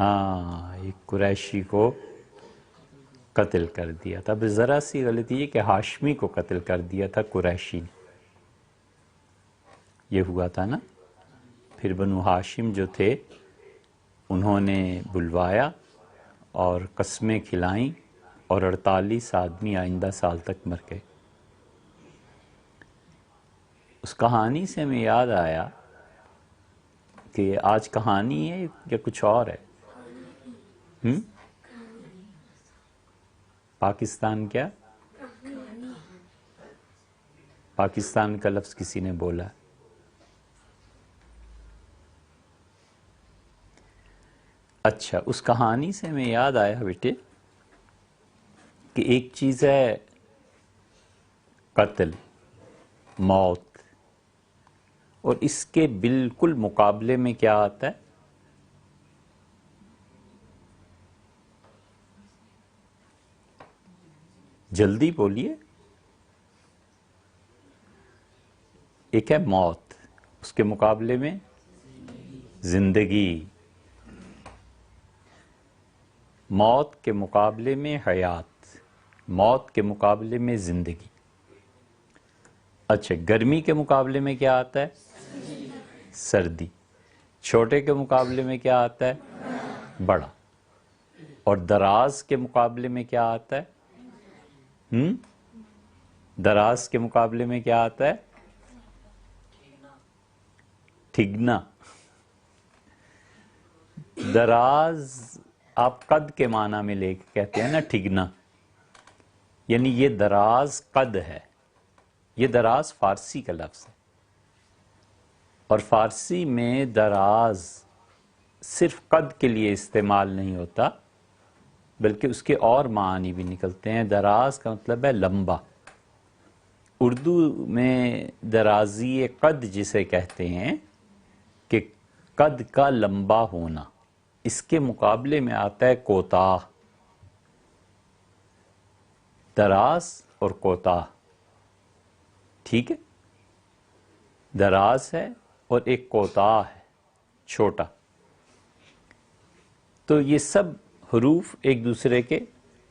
ہاں، ایک قریشی کو قتل کر دیا تھا. بس ذرا سی غلطی ہے کہ ہاشمی کو قتل کر دیا تھا قریشی نے. یہ ہوا تھا نا. پھر بنو ہاشم جو تھے انہوں نے بلوایا اور قسمیں کھلائیں اور 48 آدمی آئندہ سال تک مر گئے. اس کہانی سے ہمیں یاد آیا کہ آج کہانی ہے یا کچھ اور ہے؟ پاکستان کیا؟ پاکستان کا لفظ کسی نے بولا. اچھا، اس کہانی سے ہمیں یاد آیا بیٹے کہ ایک چیز ہے قتل، موت، اور اس کے بالکل مقابلے میں کیا آتا ہے؟ جلدی بولیے. ایک ہے موت، اس کے مقابلے میں زندگی. موت کے مقابلے میں حیات، موت کے مقابلے میں زندگی. اچھا، گرمی کے مقابلے میں کیا آتا ہے؟ سردی. چھوٹے کے مقابلے میں کیا آتا ہے؟ بڑا. اور دراز کے مقابلے میں کیا آتا ہے؟ دراز کے مقابلے میں کیا آتا ہے؟ ٹھگنا. دراز آپ قد کے معنی میں لے کے کہتے ہیں نا ٹھگنا، یعنی یہ دراز قد ہے. یہ دراز فارسی کا لفظ ہے، اور فارسی میں دراز صرف قد کے لیے استعمال نہیں ہوتا بلکہ اس کے اور معنی بھی نکلتے ہیں. دراز کا مطلب ہے لمبا. اردو میں درازی قد جسے کہتے ہیں کہ قد کا لمبا ہونا، اس کے مقابلے میں آتا ہے کوتاہ. دراز اور کوتاہ، ٹھیک ہے. دراز ہے اور ایک کوتاہ ہے، چھوٹا. تو یہ سب حروف ایک دوسرے کے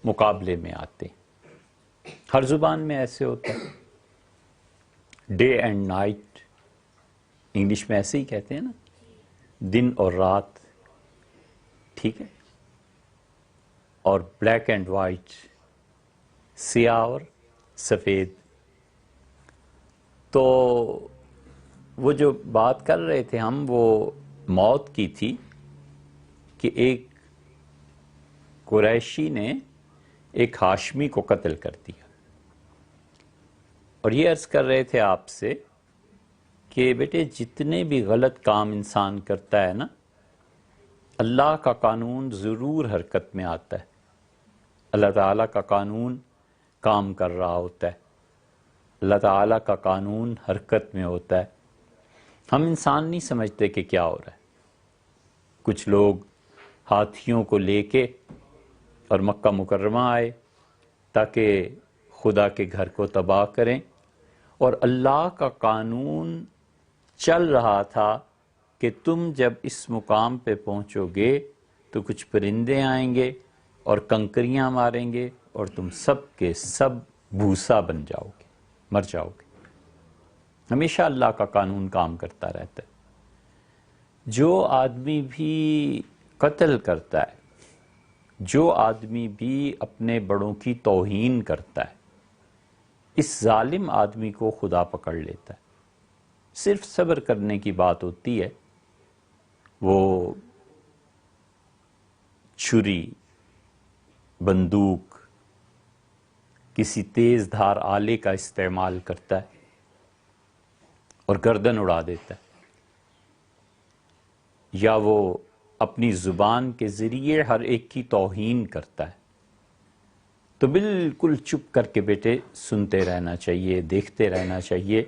مقابلے میں آتے ہیں. ہر زبان میں ایسے ہوتا ہے. ڈے اینڈ نائٹ انگلش میں ایسے ہی کہتے ہیں نا، دن اور رات، ٹھیک ہے. اور بلیک اینڈ وائٹ، سیاہ اور سفید. تو وہ جو بات کر رہے تھے ہم، وہ موت کی تھی کہ ایک قریشی نے ایک ہاشمی کو قتل کر دیا. اور یہ عرض کر رہے تھے آپ سے کہ بیٹے جتنے بھی غلط کام انسان کرتا ہے نا، اللہ کا قانون ضرور حرکت میں آتا ہے. اللہ تعالیٰ کا قانون کام کر رہا ہوتا ہے، اللہ تعالیٰ کا قانون حرکت میں ہوتا ہے. ہم انسان نہیں سمجھتے کہ کیا ہو رہا ہے. کچھ لوگ ہاتھیوں کو لے کے اور مکہ مکرمہ آئے تاکہ خدا کے گھر کو تباہ کریں، اور اللہ کا قانون چل رہا تھا کہ تم جب اس مقام پہ پہنچو گے تو کچھ پرندے آئیں گے اور کنکریاں ماریں گے اور تم سب کے سب بھوسا بن جاؤ گے، مر جاؤ گے. ہمیشہ اللہ کا قانون کام کرتا رہتا ہے. جو آدمی بھی قتل کرتا ہے، جو آدمی بھی اپنے بڑوں کی توہین کرتا ہے، اس ظالم آدمی کو خدا پکڑ لیتا ہے. صرف صبر کرنے کی بات ہوتی ہے. وہ چھری، بندوق، کسی تیز دھار آلے کا استعمال کرتا ہے اور گردن اڑا دیتا ہے، یا وہ اپنی زبان کے ذریعے ہر ایک کی توہین کرتا ہے. تو بالکل چپ کر کے بیٹے سنتے رہنا چاہیے، دیکھتے رہنا چاہیے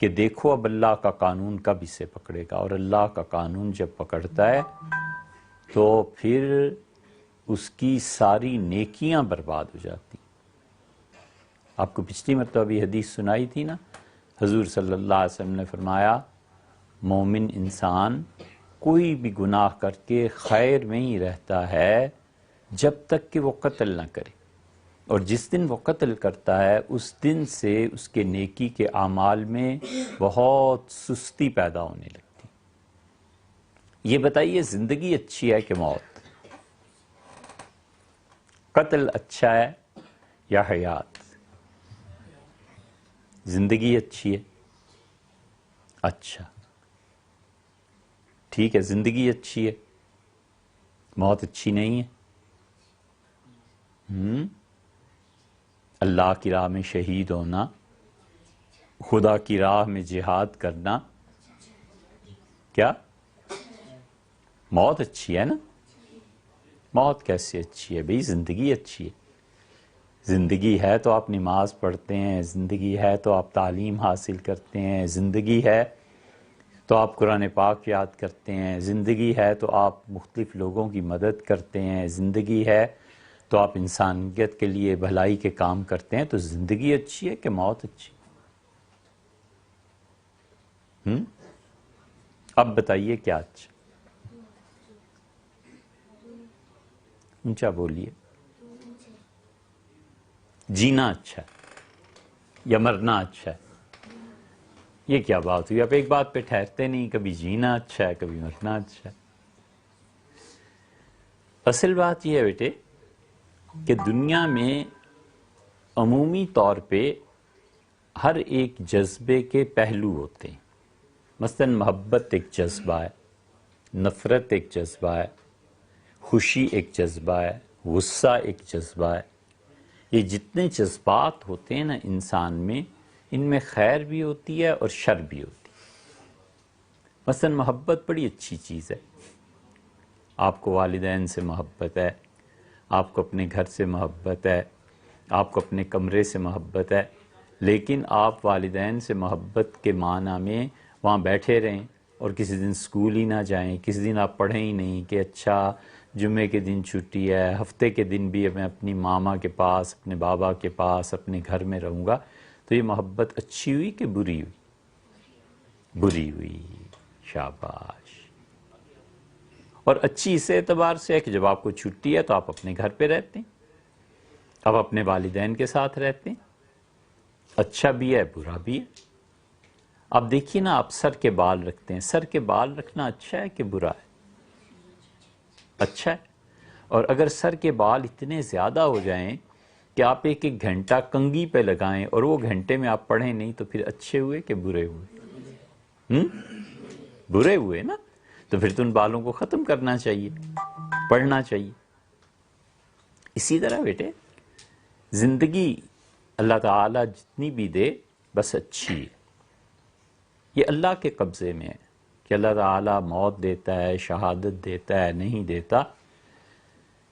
کہ دیکھو اب اللہ کا قانون کب اسے پکڑے گا. اور اللہ کا قانون جب پکڑتا ہے تو پھر اس کی ساری نیکیاں برباد ہو جاتی. آپ کو پچھلی مرتبہ بھی حدیث سنائی تھی نا، حضور صلی اللہ علیہ وسلم نے فرمایا مومن انسان کوئی بھی گناہ کر کے خیر میں ہی رہتا ہے جب تک کہ وہ قتل نہ کرے، اور جس دن وہ قتل کرتا ہے اس دن سے اس کے نیکی کے اعمال میں بہت سستی پیدا ہونے لگتی۔ یہ بتائیے زندگی اچھی ہے کہ موت؟ قتل اچھا ہے یا حیات؟ زندگی اچھی ہے؟ اچھا ٹھیک ہے، زندگی اچھی ہے، موت اچھی نہیں ہے۔ اللہ کی راہ میں شہید ہونا، خدا کی راہ میں جہاد کرنا، کیا موت اچھی ہے نا؟ موت کیسے اچھی ہے بھئی؟ زندگی اچھی ہے۔ زندگی ہے تو آپ نماز پڑھتے ہیں، زندگی ہے تو آپ تعلیم حاصل کرتے ہیں، زندگی ہے تو آپ قرآن پاک یاد کرتے ہیں، زندگی ہے تو آپ مختلف لوگوں کی مدد کرتے ہیں، زندگی ہے تو آپ انسانیت کے لیے بھلائی کے کام کرتے ہیں۔ تو زندگی اچھی ہے کہ موت اچھی؟ اب بتائیے کیا اچھا؟ اونچا بولیے۔ جینا اچھا ہے یا مرنا اچھا ہے؟ یہ کیا بات ہوئی؟ آپ ایک بات پہ ٹھہرتے نہیں، کبھی جینا اچھا ہے کبھی مرنا اچھا ہے۔ اصل بات یہ ہے بیٹے کہ دنیا میں عمومی طور پہ ہر ایک جذبے کے پہلو ہوتے ہیں۔ مثلا محبت ایک جذبہ ہے، نفرت ایک جذبہ ہے، خوشی ایک جذبہ ہے، غصہ ایک جذبہ ہے۔ یہ جتنے جذبات ہوتے ہیں نا انسان میں، ان میں خیر بھی ہوتی ہے اور شر بھی ہوتی ہے۔ مثلا محبت بڑی اچھی چیز ہے۔ آپ کو والدین سے محبت ہے، آپ کو اپنے گھر سے محبت ہے، آپ کو اپنے کمرے سے محبت ہے، لیکن آپ والدین سے محبت کے معنی میں وہاں بیٹھے رہیں اور کسی دن سکول ہی نہ جائیں، کسی دن آپ پڑھیں ہی نہیں کہ اچھا جمعے کے دن چھٹی ہے، ہفتے کے دن بھی میں اپنی ماما کے پاس، اپنے بابا کے پاس، اپنے گھر میں رہوں گا، تو یہ محبت اچھی ہوئی کہ بری ہوئی؟ بری ہوئی۔ شاباش۔ اور اچھی اس اعتبار سے ہے کہ جب آپ کو چھٹی ہے تو آپ اپنے گھر پہ رہتے ہیں، آپ اپنے والدین کے ساتھ رہتے ہیں۔ اچھا بھی ہے برا بھی ہے۔ اب دیکھیے نا، آپ سر کے بال رکھتے ہیں، سر کے بال رکھنا اچھا ہے کہ برا ہے؟ اچھا ہے۔ اور اگر سر کے بال اتنے زیادہ ہو جائیں کہ آپ ایک ایک گھنٹہ کنگھی پہ لگائیں اور وہ گھنٹے میں آپ پڑھیں نہیں، تو پھر اچھے ہوئے کہ برے ہوئے؟ برے ہوئے نا؟ تو پھر تو ان بالوں کو ختم کرنا چاہیے، پڑھنا چاہیے۔ اسی طرح بیٹے زندگی اللہ تعالیٰ جتنی بھی دے بس اچھی ہے۔ یہ اللہ کے قبضے میں ہے کہ اللہ تعالیٰ موت دیتا ہے، شہادت دیتا ہے، نہیں دیتا،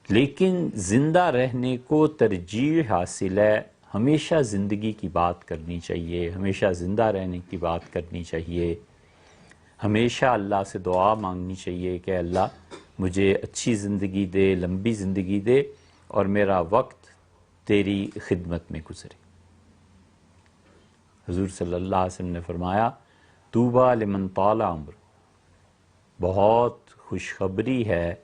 لیکن زندہ رہنے کو ترجیح حاصل ہے۔ ہمیشہ زندگی کی بات کرنی چاہیے، ہمیشہ زندہ رہنے کی بات کرنی چاہیے، ہمیشہ اللہ سے دعا مانگنی چاہیے کہ اللہ مجھے اچھی زندگی دے، لمبی زندگی دے، اور میرا وقت تیری خدمت میں گزرے۔ حضور صلی اللہ علیہ وسلم نے فرمایا طوبیٰ لمن طال عمر، بہت خوشخبری ہے،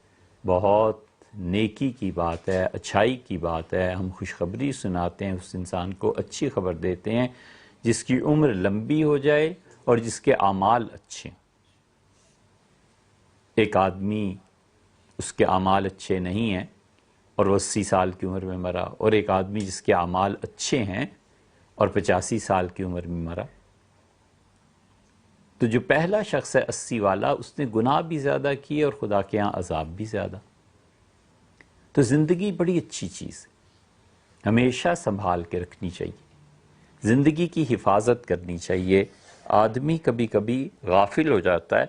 بہت نیکی کی بات ہے، اچھائی کی بات ہے، ہم خوشخبری سناتے ہیں، اس انسان کو اچھی خبر دیتے ہیں جس کی عمر لمبی ہو جائے اور جس کے اعمال اچھے۔ ایک آدمی اس کے اعمال اچھے نہیں ہیں اور وہ 80 سال کی عمر میں مرا، اور ایک آدمی جس کے اعمال اچھے ہیں اور 85 سال کی عمر میں مرا۔ تو جو پہلا شخص ہے 80 والا، اس نے گناہ بھی زیادہ کیے اور خدا کے ہاں عذاب بھی زیادہ۔ تو زندگی بڑی اچھی چیز ہے، ہمیشہ سنبھال کے رکھنی چاہیے، زندگی کی حفاظت کرنی چاہیے۔ آدمی کبھی کبھی غافل ہو جاتا ہے،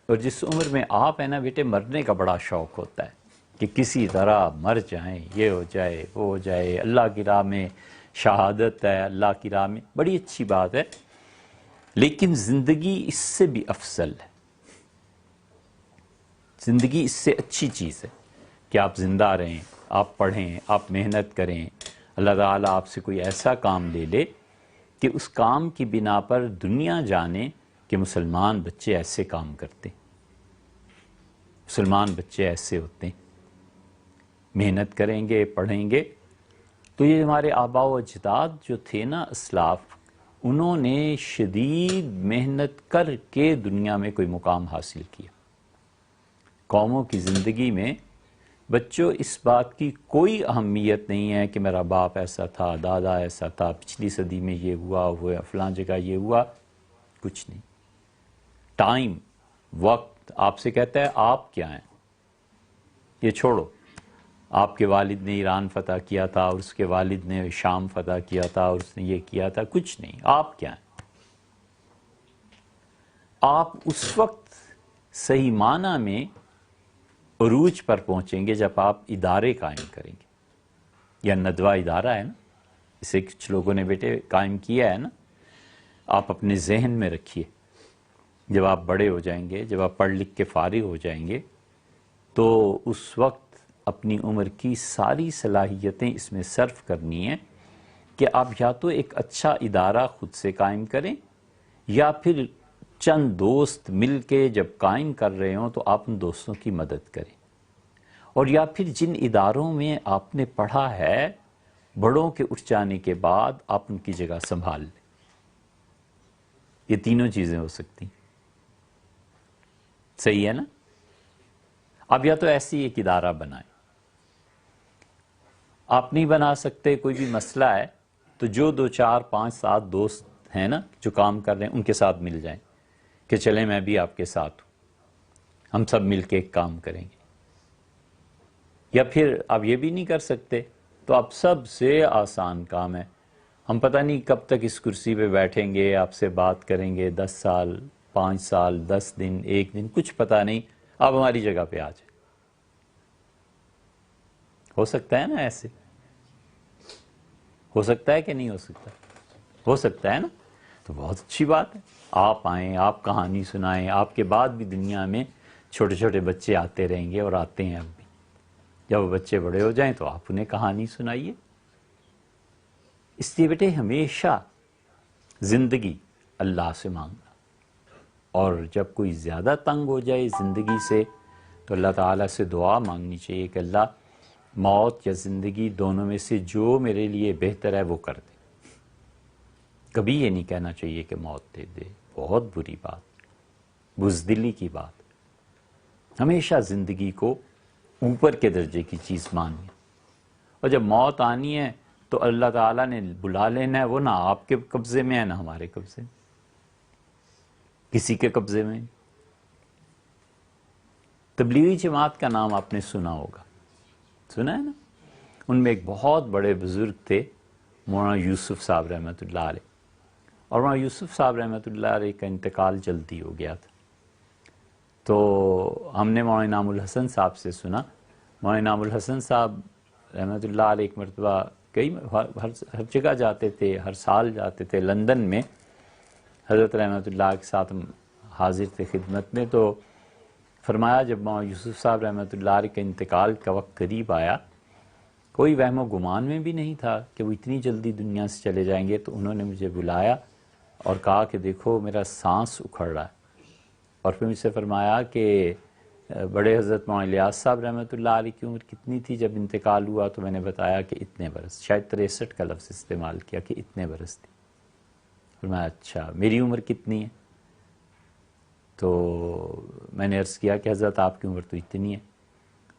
اور جس عمر میں آپ ہیں نا بیٹے، مرنے کا بڑا شوق ہوتا ہے کہ کسی طرح مر جائیں، یہ ہو جائے وہ ہو جائے، اللہ کی راہ میں شہادت ہے، اللہ کی راہ میں بڑی اچھی بات ہے، لیکن زندگی اس سے بھی افضل ہے۔ زندگی اس سے اچھی چیز ہے کہ آپ زندہ رہیں، آپ پڑھیں، آپ محنت کریں، اللہ تعالیٰ آپ سے کوئی ایسا کام لے لے کہ اس کام کی بنا پر دنیا جانے کہ مسلمان بچے ایسے کام کرتے ہیں۔ مسلمان بچے ایسے ہوتے ہیں، محنت کریں گے، پڑھیں گے. تو یہ ہمارے آباء و اجداد جو تھے نا اسلاف، انہوں نے شدید محنت کر کے دنیا میں کوئی مقام حاصل کیا. قوموں کی زندگی میں بچوں اس بات کی کوئی اہمیت نہیں ہے کہ میرا باپ ایسا تھا، دادا ایسا تھا، پچھلی صدی میں یہ ہوا فلاں جگہ یہ ہوا. کچھ نہیں. ٹائم، وقت آپ سے کہتا ہے آپ کیا ہیں. یہ چھوڑو، آپ کے والد نے ایران فتح کیا تھا اور اس کے والد نے شام فتح کیا تھا اور اس نے یہ کیا تھا. کچھ نہیں. آپ کیا ہیں؟ آپ اس وقت صحیح معنی میں عروج پر پہنچیں گے جب آپ ادارے قائم کریں گے. یا ندوہ ادارہ ہے نا، اسے کچھ لوگوں نے بیٹے قائم کیا ہے نا. آپ اپنے ذہن میں رکھیے، جب آپ بڑے ہو جائیں گے، جب آپ پڑھ لکھ کے فارغ ہو جائیں گے، تو اس وقت اپنی عمر کی ساری صلاحیتیں اس میں صرف کرنی ہیں کہ آپ یا تو ایک اچھا ادارہ خود سے قائم کریں، یا پھر چند دوست مل کے جب قائم کر رہے ہوں تو آپ ان دوستوں کی مدد کریں. اور یا پھر جن اداروں میں آپ نے پڑھا ہے، بڑوں کے اٹھ جانے کے بعد آپ ان کی جگہ سنبھال لیں. یہ تینوں چیزیں ہو سکتی. صحیح ہے نا؟ اب یا تو ایسی ایک ادارہ بنائیں. آپ نہیں بنا سکتے، کوئی بھی مسئلہ ہے، تو جو 2 4 5 7 دوست ہیں نا جو کام کر رہے ہیں، ان کے ساتھ مل جائیں کہ چلیں میں بھی آپ کے ساتھ ہوں، ہم سب مل کے ایک کام کریں گے. یا پھر آپ یہ بھی نہیں کر سکتے تو آپ سب سے آسان کام ہے، ہم پتہ نہیں کب تک اس کرسی پہ بیٹھیں گے، آپ سے بات کریں گے، 10 سال 5 سال 10 دن 1 دن، کچھ پتہ نہیں، آپ ہماری جگہ پہ آ جائیں. ہو سکتا ہے نا؟ ایسے ہو سکتا ہے کہ نہیں ہو سکتا؟ ہو سکتا ہے نا. تو بہت اچھی بات ہے. آپ آئیں، آپ کہانی سنائیں. آپ کے بعد بھی دنیا میں چھوٹے چھوٹے بچے آتے رہیں گے اور آتے ہیں اب بھی. جب وہ بچے بڑے ہو جائیں تو آپ انہیں کہانی سنائیے. اس لیے بیٹے ہمیشہ زندگی اللہ سے مانگنا، اور جب کوئی زیادہ تنگ ہو جائے زندگی سے تو اللہ تعالیٰ سے دعا مانگنی چاہیے کہ اللہ موت یا زندگی دونوں میں سے جو میرے لیے بہتر ہے وہ کر دے. کبھی یہ نہیں کہنا چاہیے کہ موت دے دے، بہت بری بات، بزدلی کی بات. ہمیشہ زندگی کو اوپر کے درجے کی چیز ماننی، اور جب موت آنی ہے تو اللہ تعالیٰ نے بلا لینا ہے. وہ نہ آپ کے قبضے میں ہے نہ ہمارے قبضے میں، کسی کے قبضے میں. تبلیغی جماعت کا نام آپ نے سنا ہوگا، سنا ہے نا؟ ان میں ایک بہت بڑے بزرگ تھے، مولانا یوسف صاحب رحمۃ اللہ علیہ. اور مولانا یوسف صاحب رحمۃ اللہ علیہ کا انتقال جلدی ہو گیا تھا. تو ہم نے مولانا انعام الحسن صاحب سے سنا. مولانا انعام الحسن صاحب رحمۃ اللہ علیہ ایک مرتبہ ہر جگہ جاتے تھے، ہر سال جاتے تھے. لندن میں حضرت رحمۃ اللہ کے ساتھ ہم حاضر تھے خدمت میں. تو فرمایا جب مولانا یوسف صاحب رحمۃ اللہ علیہ کے انتقال کا وقت قریب آیا، کوئی وہم و گمان میں بھی نہیں تھا کہ وہ اتنی جلدی دنیا سے چلے جائیں گے. تو انہوں نے مجھے بلایا اور کہا کہ دیکھو میرا سانس اکھڑ رہا ہے. اور پھر مجھ سے فرمایا کہ بڑے حضرت مولانا الیاس صاحب رحمۃ اللہ علیہ کی عمر کتنی تھی جب انتقال ہوا؟ تو میں نے بتایا کہ اتنے برس، شاید 63 کا لفظ استعمال کیا کہ اتنے برس تھی. فرمایا اچھا میری عمر کتنی ہے؟ تو میں نے عرض کیا کہ حضرت آپ کی عمر تو اتنی ہے.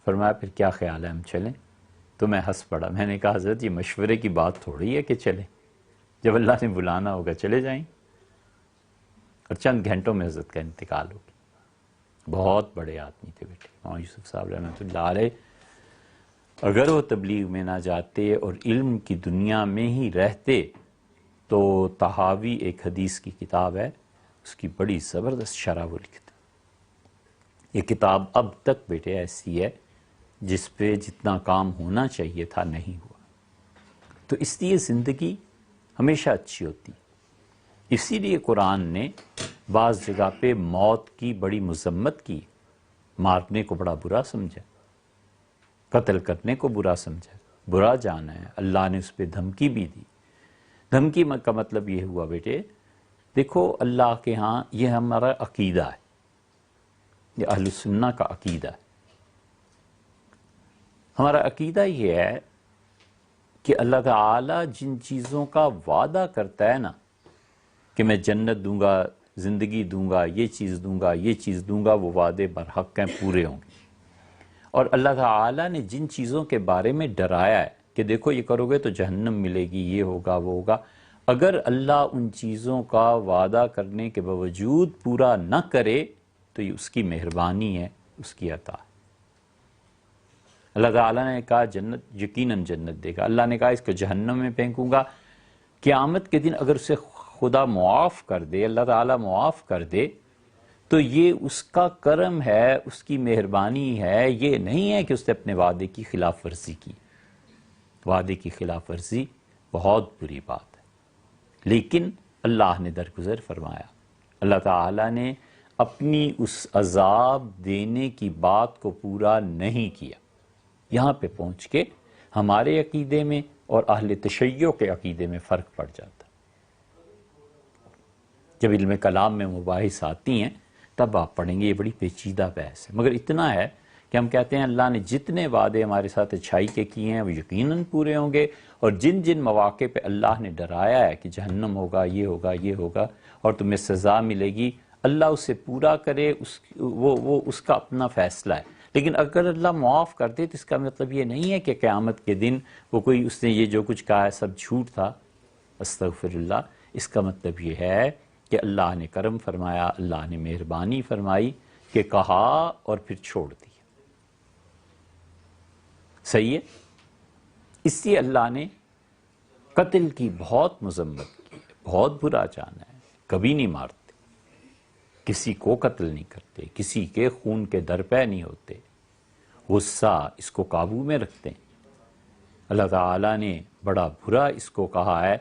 فرمایا پھر کیا خیال ہے ہم چلیں؟ تو میں ہنس پڑا. میں نے کہا حضرت یہ مشورے کی بات تھوڑی ہے کہ چلیں، جب اللہ نے بلانا ہوگا چلے جائیں. اور چند گھنٹوں میں حضرت کا انتقال ہو گیا. بہت بڑے آدمی تھے بیٹے مولانا یوسف صاحب رحمۃ اللہ علیہ. اگر وہ تبلیغ میں نہ جاتے اور علم کی دنیا میں ہی رہتے تو طحاوی ایک حدیث کی کتاب ہے، اس کی بڑی زبردست شرح وہ لکھتے. یہ کتاب اب تک بیٹے ایسی ہے جس پہ جتنا کام ہونا چاہیے تھا نہیں ہوا. تو اس لیے زندگی ہمیشہ اچھی ہوتی. اسی لیے قرآن نے بعض جگہ پہ موت کی بڑی مذمت کی. مارنے کو بڑا برا سمجھا، قتل کرنے کو برا سمجھا، برا جانا ہے. اللہ نے اس پہ دھمکی بھی دی. دھمکی کا مطلب یہ ہوا بیٹے دیکھو اللہ کے ہاں یہ ہمارا عقیدہ ہے یہ اہل سنہ کا عقیدہ ہے۔ ہمارا عقیدہ یہ ہے کہ اللہ تعالیٰ جن چیزوں کا وعدہ کرتا ہے نا کہ میں جنت دوں گا، زندگی دوں گا، یہ چیز دوں گا، یہ چیز دوں گا، وہ وعدے برحق ہیں، پورے ہوں گے۔ اور اللہ تعالیٰ نے جن چیزوں کے بارے میں ڈرایا ہے کہ دیکھو یہ کرو گے تو جہنم ملے گی، یہ ہوگا، وہ ہوگا، اگر اللہ ان چیزوں کا وعدہ کرنے کے باوجود پورا نہ کرے تو یہ اس کی مہربانی ہے، اس کی عطا ہے۔ اللہ تعالیٰ نے کہا جنت، یقیناً جنت دے گا، اللہ نے کہا اس کو جہنم میں پھینکوں گا۔ قیامت کے دن اگر اسے خدا معاف کر دے، اللہ تعالیٰ معاف کر دے، تو یہ اس کا کرم ہے، اس کی مہربانی ہے، یہ نہیں ہے کہ اس نے اپنے وعدے کی خلاف ورزی کی۔ وعدے کی خلاف ورزی بہت بری بات ہے، لیکن اللہ نے درگزر فرمایا، اللہ تعالیٰ نے اپنی اس عذاب دینے کی بات کو پورا نہیں کیا۔ یہاں پہ پہنچ کے ہمارے عقیدے میں اور اہل تشیع کے عقیدے میں فرق پڑ جاتا۔ جب علم کلام میں مباحث آتی ہیں تب آپ پڑھیں گے، یہ بڑی پیچیدہ بحث ہے، مگر اتنا ہے کہ ہم کہتے ہیں اللہ نے جتنے وعدے ہمارے ساتھ اچھائی کے کیے ہیں وہ یقیناً پورے ہوں گے، اور جن جن مواقع پہ اللہ نے ڈرایا ہے کہ جہنم ہوگا، یہ ہوگا، یہ ہوگا اور تمہیں سزا ملے گی، اللہ اسے پورا کرے، وہ اس کا اپنا فیصلہ ہے۔ لیکن اگر اللہ معاف کر دے تو اس کا مطلب یہ نہیں ہے کہ قیامت کے دن وہ کوئی اس نے یہ جو کچھ کہا ہے سب جھوٹ تھا، استغفر اللہ۔ اس کا مطلب یہ ہے کہ اللہ نے کرم فرمایا، اللہ نے مہربانی فرمائی کہ کہا اور پھر چھوڑ دیا۔ صحیح ہے؟ اس لیے اللہ نے قتل کی بہت مذمت کی، بہت برا جانا ہے، کبھی نہیں مارتے، کسی کو قتل نہیں کرتے، کسی کے خون کے درپے نہیں ہوتے، غصہ اس کو قابو میں رکھتے ہیں۔ اللہ تعالیٰ نے بڑا برا اس کو کہا ہے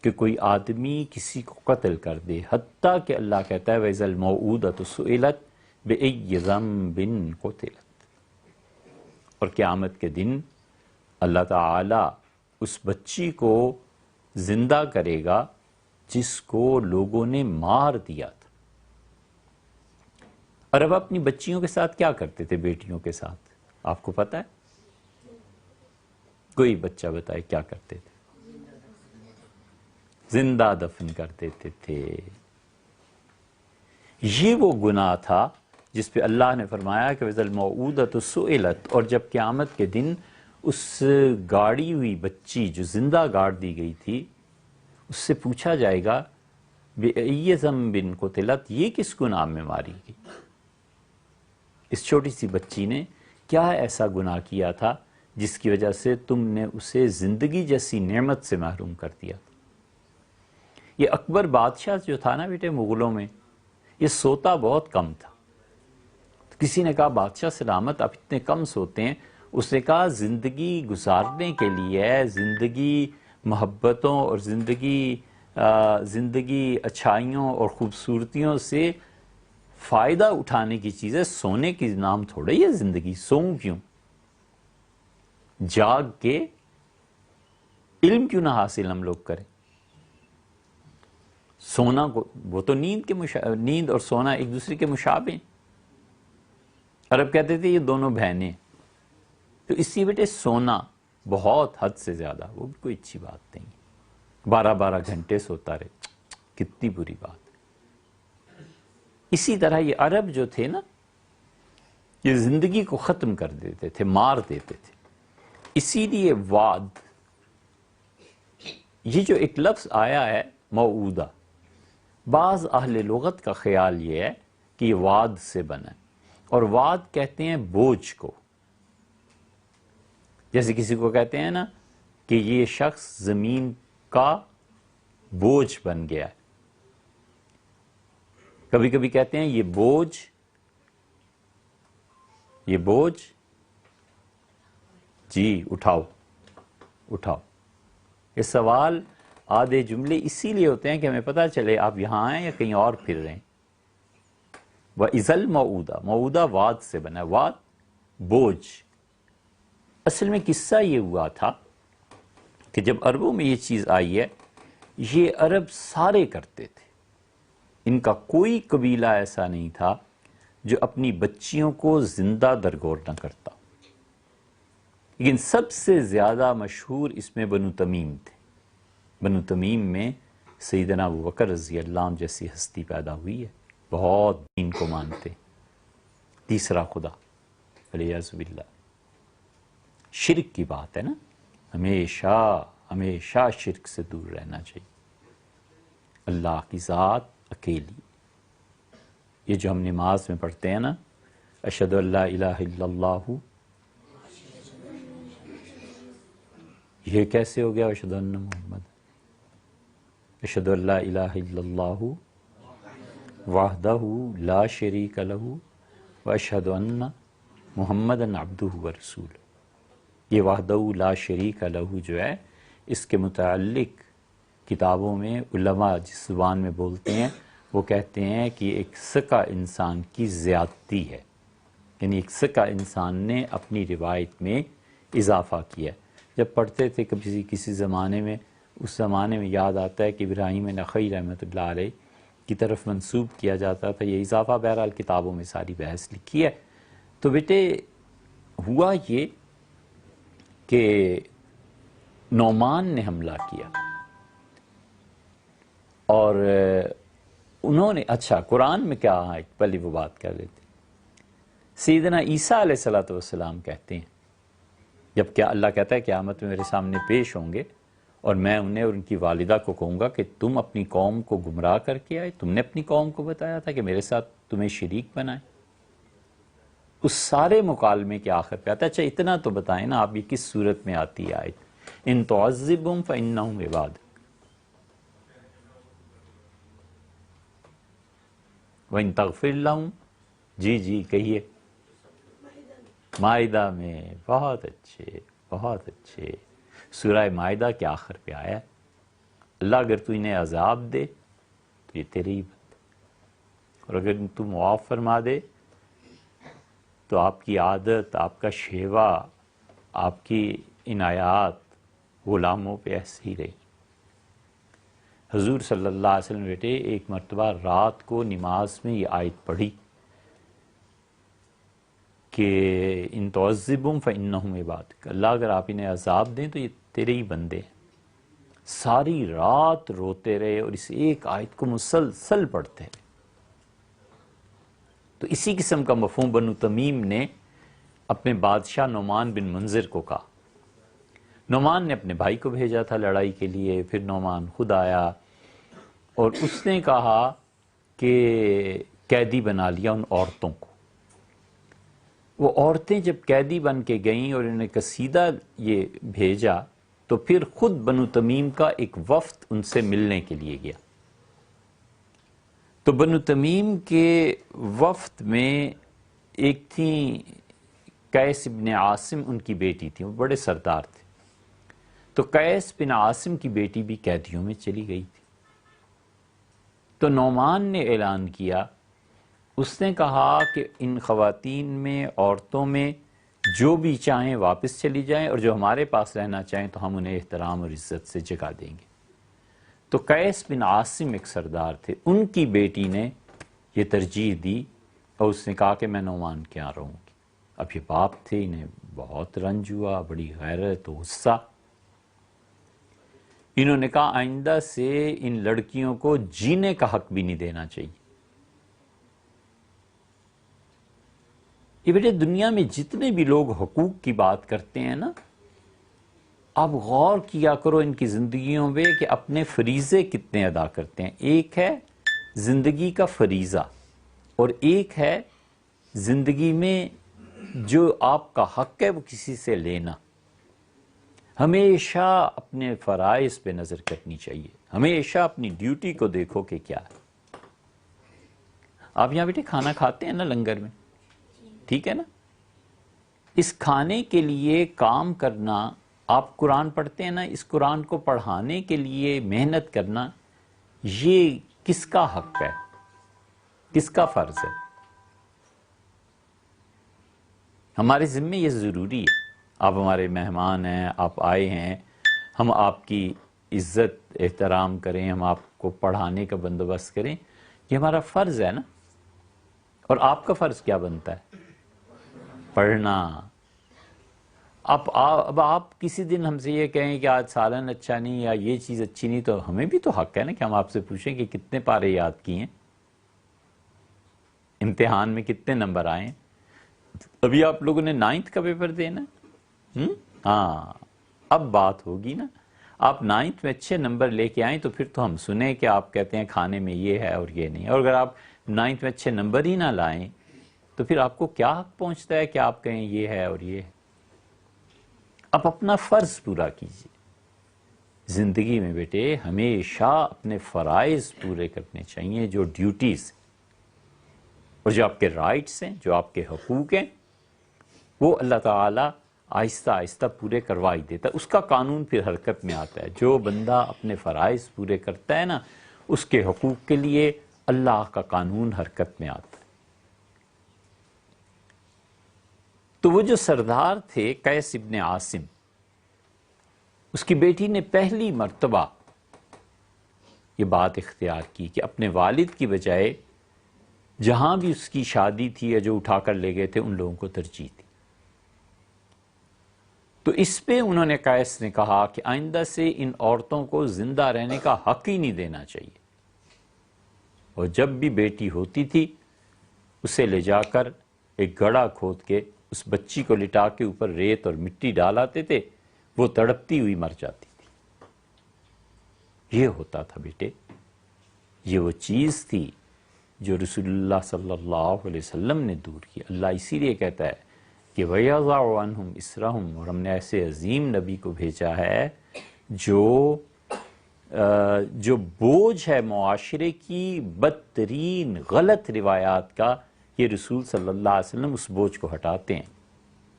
کہ کوئی آدمی کسی کو قتل کر دے، حتیٰ کہ اللہ کہتا ہے وَإِذَا الْمَوْءُودَةُ سُئِلَتْ بِأَيِّ ذَنبٍ قُتِلَتْ، اور قیامت کے دن اللہ تعالیٰ اس بچی کو زندہ کرے گا جس کو لوگوں نے مار دیا تھا۔ اور اب اپنی بچیوں کے ساتھ کیا کرتے تھے، بیٹیوں کے ساتھ، آپ کو پتہ ہے؟ کوئی بچہ بتائے کیا کرتے تھے؟ زندہ دفن کر دیتے تھے۔ یہ وہ گناہ تھا جس پہ اللہ نے فرمایا کہ وَإِذَا الْمَوْءُودَةُ سُئِلَتْ، اور جب قیامت کے دن اس گاڑی ہوئی بچی جو زندہ گاڑ دی گئی تھی اس سے پوچھا جائے گا بِأَيِّ ذَنبٍ قُتِلَتْ، یہ کس گناہ میں ماری گئی؟ اس چھوٹی سی بچی نے کیا ایسا گناہ کیا تھا جس کی وجہ سے تم نے اسے زندگی جیسی نعمت سے محروم کر دیا؟ یہ اکبر بادشاہ جو تھا نا بیٹے مغلوں میں، یہ سوتا بہت کم تھا۔ تو کسی نے کہا بادشاہ سلامت آپ اتنے کم سوتے ہیں؟ اس نے کہا زندگی گزارنے کے لیے، زندگی محبتوں اور زندگی اچھائیوں اور خوبصورتیوں سے فائدہ اٹھانے کی چیز ہے، سونے کی نام تھوڑا ہی ہے زندگی، سوؤں کیوں؟ جاگ کے علم کیوں نہ حاصل ہم لوگ کریں؟ سونا کو وہ تو نیند اور سونا ایک دوسرے کے مشابہ ہیں۔ عرب کہتے تھے یہ دونوں بہنیں، تو اسی بیٹے سونا بہت حد سے زیادہ وہ بھی کوئی اچھی بات نہیں، 12 گھنٹے سوتا رہے، کتنی بری بات ہے۔ اسی طرح یہ عرب جو تھے نا، یہ زندگی کو ختم کر دیتے تھے، مار دیتے تھے۔ اسی لیے وعد، یہ جو ایک لفظ آیا ہے موعودہ، بعض اہل لغت کا خیال یہ ہے کہ یہ وعد سے بنا ہے، اور وعد کہتے ہیں بوجھ کو۔ جیسے کسی کو کہتے ہیں نا کہ یہ شخص زمین کا بوجھ بن گیا ہے، کبھی کبھی کہتے ہیں یہ بوجھ جی اٹھاؤ۔ یہ سوال آدھے جملے اسی لیے ہوتے ہیں کہ ہمیں پتہ چلے آپ یہاں آئیں یا کہیں اور پھر رہے ہیں۔ وَإِذَا الْمَوْعُودَةُ، موعودہ وعد سے بنا ہے، وعد بوجھ۔ اصل میں قصہ یہ ہوا تھا کہ جب عربوں میں یہ چیز آئی ہے، یہ عرب سارے کرتے تھے، ان کا کوئی قبیلہ ایسا نہیں تھا جو اپنی بچیوں کو زندہ درگور نہ کرتا. لیکن سب سے زیادہ مشہور اس میں بنو تمیم تھے. بنو تمیم میں سیدنا ابوبکر رضی اللہ عنہ جیسی ہستی پیدا ہوئی ہے، بہت دین کو مانتے، تیسرا خدا، والعیاذ باللہ. شرک کی بات ہے نا، ہمیشہ ہمیشہ شرک سے دور رہنا چاہیے. اللہ کی ذات اکیلی. یہ جو ہم نماز میں پڑھتے ہیں نا، اشہد ان لا الہ الا اللہ، یہ کیسے ہو گیا اشہد ان محمد؟ اشہد ان لا الہ الا اللہ وحدہ لا شریک لہ واشہد ان محمدا عبدہ ورسولہ. یہ وحدہ لا شریک لہ جو ہے، اس کے متعلق کتابوں میں علماء جس زبان میں بولتے ہیں وہ کہتے ہیں کہ ایک سکا انسان کی زیادتی ہے، یعنی ایک سکا انسان نے اپنی روایت میں اضافہ کیا. جب پڑھتے تھے کسی زمانے میں، اس زمانے میں یاد آتا ہے کہ ابراہیم نخعی رحمۃ اللہ علیہ کی طرف منسوب کیا جاتا تھا یہ اضافہ. بہرحال کتابوں میں ساری بحث لکھی ہے. تو بیٹے ہوا یہ کہ نعمان نے حملہ کیا اور انہوں نے، اچھا قرآن میں کیا ہے پہلے وہ بات کر لیتے. سیدنا عیسیٰ علیہ الصلوۃ والسلام کہتے ہیں، جب کیا اللہ کہتا ہے قیامت میں میرے سامنے پیش ہوں گے اور میں انہیں اور ان کی والدہ کو کہوں گا کہ تم اپنی قوم کو گمراہ کر کے آئے، تم نے اپنی قوم کو بتایا تھا کہ میرے ساتھ تمہیں شریک بنائے. اس سارے مکالمے کے آخر پہ آتا ہے اچھا اتنا تو بتائیں نا آپ، یہ کس صورت میں آتی ہے آیت؟ ان تعذبہم فانہم عبادک وَإِن تَغْفِرْ لَهُمْ. جی کہیے. مائدہ میں. بہت اچھے بہت اچھے. سورہ مائدہ کے آخر پہ آیا ہے اللہ اگر تو انہیں عذاب دے تو یہ تیری ہی بات، اور اگر تو معاف فرما دے تو آپ کی عادت، آپ کا شیوا، آپ کی عنایات غلاموں پہ ایسے ہی رہی. حضور صلی اللہ علیہ وسلم بیٹے ایک مرتبہ رات کو نماز میں یہ آیت پڑھی کہ ان تعذبہم فانہم عبادک، اللہ اگر آپ انہیں عذاب دیں تو یہ تیرے ہی بندے ہیں. ساری رات روتے رہے اور اس ایک آیت کو مسلسل پڑھتے رہے. تو اسی قسم کا مفہوم بنو تمیم نے اپنے بادشاہ نعمان بن منذر کو کہا. نعمان نے اپنے بھائی کو بھیجا تھا لڑائی کے لیے، پھر نعمان خود آیا اور اس نے کہا کہ قیدی بنا لیا ان عورتوں کو. وہ عورتیں جب قیدی بن کے گئیں اور انہوں نے قصیدہ یہ بھیجا تو پھر خود بنو تمیم کا ایک وفد ان سے ملنے کے لیے گیا. تو بنو تمیم کے وفد میں ایک تھی قیس بن عاصم، ان کی بیٹی تھی، وہ بڑے سردار تھے. تو قیس بن عاصم کی بیٹی بھی قیدیوں میں چلی گئی تھی. تو نعمان نے اعلان کیا، اس نے کہا کہ ان خواتین میں، عورتوں میں جو بھی چاہیں واپس چلی جائیں اور جو ہمارے پاس رہنا چاہیں تو ہم انہیں احترام اور عزت سے جگہ دیں گے. تو قیس بن عاصم ایک سردار تھے، ان کی بیٹی نے یہ ترجیح دی اور اس نے کہا کہ میں نعمان کے یہاں رہوں گی. اب یہ باپ تھے، انہیں بہت رنج ہوا، بڑی غیرت و غصہ. انہوں نے کہا آئندہ سے ان لڑکیوں کو جینے کا حق بھی نہیں دینا چاہیے. یہ بیٹے دنیا میں جتنے بھی لوگ حقوق کی بات کرتے ہیں نا، آپ غور کیا کرو ان کی زندگیوں میں کہ اپنے فریضے کتنے ادا کرتے ہیں. ایک ہے زندگی کا فریضہ اور ایک ہے زندگی میں جو آپ کا حق ہے وہ کسی سے لینا. ہمیشہ اپنے فرائض پہ نظر کرنی چاہیے، ہمیشہ اپنی ڈیوٹی کو دیکھو کہ کیا ہے. آپ یہاں بیٹے کھانا کھاتے ہیں نا لنگر میں، ٹھیک ہے نا؟ اس کھانے کے لیے کام کرنا، آپ قرآن پڑھتے ہیں نا، اس قرآن کو پڑھانے کے لیے محنت کرنا، یہ کس کا حق ہے، کس کا فرض ہے؟ ہمارے ذمے یہ ضروری ہے. آپ ہمارے مہمان ہیں، آپ آئے ہیں، ہم آپ کی عزت احترام کریں، ہم آپ کو پڑھانے کا بندوبست کریں، یہ ہمارا فرض ہے نا. اور آپ کا فرض کیا بنتا ہے؟ پڑھنا۔ اب آپ کسی دن ہم سے یہ کہیں کہ آج سالن اچھا نہیں یا یہ چیز اچھی نہیں، تو ہمیں بھی تو حق ہے نا کہ ہم آپ سے پوچھیں کہ کتنے پارے یاد کیے ہیں، امتحان میں کتنے نمبر آئے ہیں۔ ابھی آپ لوگوں نے 9th کا پیپر دینا ہے، ہاں اب بات ہوگی نا۔ آپ 9th میں اچھے نمبر لے کے آئیں تو پھر تو ہم سنیں کہ آپ کہتے ہیں کھانے میں یہ ہے اور یہ نہیں، اور اگر آپ 9th میں اچھے نمبر ہی نہ لائیں تو پھر آپ کو کیا حق پہنچتا ہے کہ آپ کہیں یہ ہے اور یہ ہے؟ آپ اپنا فرض پورا کیجیے زندگی میں بیٹے، ہمیشہ اپنے فرائض پورے کرنے چاہیے، جو ڈیوٹیز اور جو آپ کے رائٹس ہیں، جو آپ کے حقوق ہیں، وہ اللہ تعالیٰ آہستہ آہستہ پورے کروا ہی دیتا ہے۔ اس کا قانون پھر حرکت میں آتا ہے۔ جو بندہ اپنے فرائض پورے کرتا ہے نا، اس کے حقوق کے لیے اللہ کا قانون حرکت میں آتا ہے۔ تو وہ جو سردار تھے قیس ابن عاصم، اس کی بیٹی نے پہلی مرتبہ یہ بات اختیار کی کہ اپنے والد کی بجائے جہاں بھی اس کی شادی تھی یا جو اٹھا کر لے گئے تھے ان لوگوں کو ترجیح دی۔ تو اس پہ انہوں نے قیس نے کہا کہ آئندہ سے ان عورتوں کو زندہ رہنے کا حق ہی نہیں دینا چاہیے، اور جب بھی بیٹی ہوتی تھی اسے لے جا کر ایک گڑھا کھود کے اس بچی کو لٹا کے اوپر ریت اور مٹی ڈالاتے تھے، وہ تڑپتی ہوئی مر جاتی تھی۔ یہ ہوتا تھا بیٹے، یہ وہ چیز تھی جو رسول اللہ صلی اللہ علیہ وسلم نے دور کی۔ اللہ اسی لیے کہتا ہے کہ وَيَضَعُ عَنْهُمْ إِسْرَهُمْ، اور ہم نے ایسے عظیم نبی کو بھیجا ہے جو بوجھ ہے معاشرے کی بدترین غلط روایات کا، یہ رسول صلی اللہ علیہ وسلم اس بوجھ کو ہٹاتے ہیں۔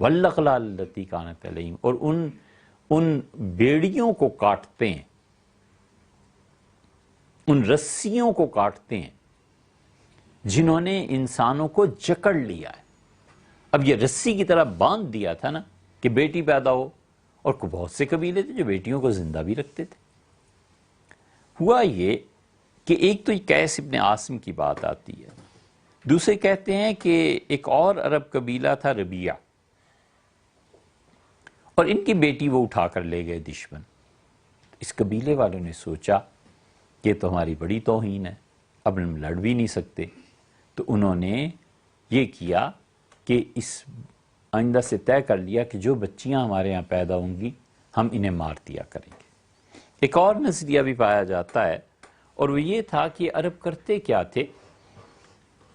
وَالْأَغْلَالَ الَّتِي كَانَتْ عَلَيْهِمْ، اور ان بیڑیوں کو کاٹتے ہیں، ان رسیوں کو کاٹتے ہیں جنہوں نے انسانوں کو جکڑ لیا ہے۔ اب یہ رسی کی طرح باندھ دیا تھا نا کہ بیٹی پیدا ہو، اور بہت سے قبیلے تھے جو بیٹیوں کو زندہ بھی رکھتے تھے۔ ہوا یہ کہ ایک تو قیس ابن عاصم کی بات آتی ہے، دوسرے کہتے ہیں کہ ایک اور عرب قبیلہ تھا ربیعہ، اور ان کی بیٹی وہ اٹھا کر لے گئے دشمن۔ اس قبیلے والوں نے سوچا کہ تو ہماری بڑی توہین ہے، اب ہم لڑ بھی نہیں سکتے، تو انہوں نے یہ کیا کہ اس آئندہ سے طے کر لیا کہ جو بچیاں ہمارے ہاں پیدا ہوں گی ہم انہیں مار دیا کریں گے۔ ایک اور نظریہ بھی پایا جاتا ہے، اور وہ یہ تھا کہ عرب کرتے کیا تھے،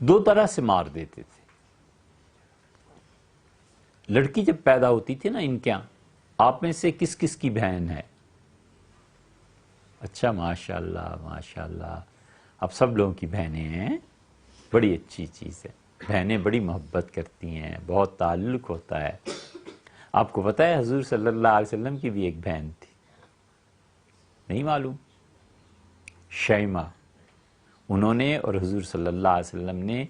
دو طرح سے مار دیتے تھے۔ لڑکی جب پیدا ہوتی تھی نا ان کے ہاں، آپ میں سے کس کس کی بہن ہے؟ اچھا، ماشاءاللہ ماشاءاللہ، اب سب لوگوں کی بہنیں ہیں، بڑی اچھی چیز ہے۔ بہنیں بڑی محبت کرتی ہیں، بہت تعلق ہوتا ہے۔ آپ کو پتہ ہے حضور صلی اللہ علیہ وسلم کی بھی ایک بہن تھی، نہیں معلوم؟ شیمہ۔ انہوں نے اور حضور صلی اللہ علیہ وسلم نے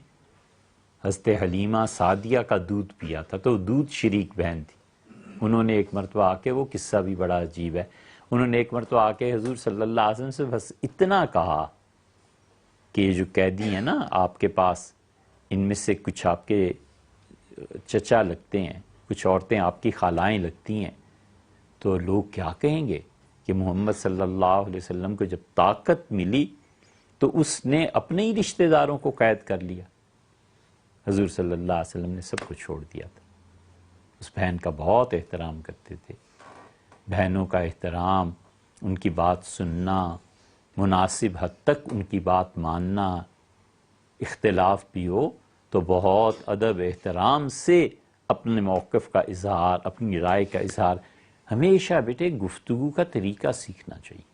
حضرت حلیمہ سعدیہ کا دودھ پیا تھا، تو دودھ شریک بہن تھی۔ انہوں نے ایک مرتبہ آ کے، وہ قصہ بھی بڑا عجیب ہے، انہوں نے ایک مرتبہ آ کے حضور صلی اللہ علیہ وسلم سے بس اتنا کہا کہ یہ جو قیدی ہیں نا آپ کے پاس، ان میں سے کچھ آپ کے چچا لگتے ہیں، کچھ عورتیں آپ کی خالائیں لگتی ہیں، تو لوگ کیا کہیں گے کہ محمد صلی اللہ علیہ وسلم کو جب طاقت ملی تو اس نے اپنے ہی رشتہ داروں کو قید کر لیا۔ حضور صلی اللہ علیہ وسلم نے سب کو چھوڑ دیا تھا۔ اس بہن کا بہت احترام کرتے تھے۔ بہنوں کا احترام، ان کی بات سننا، مناسب حد تک ان کی بات ماننا، اختلاف بھی ہو تو بہت ادب احترام سے اپنے موقف کا اظہار، اپنی رائے کا اظہار۔ ہمیشہ بیٹے گفتگو کا طریقہ سیکھنا چاہیے۔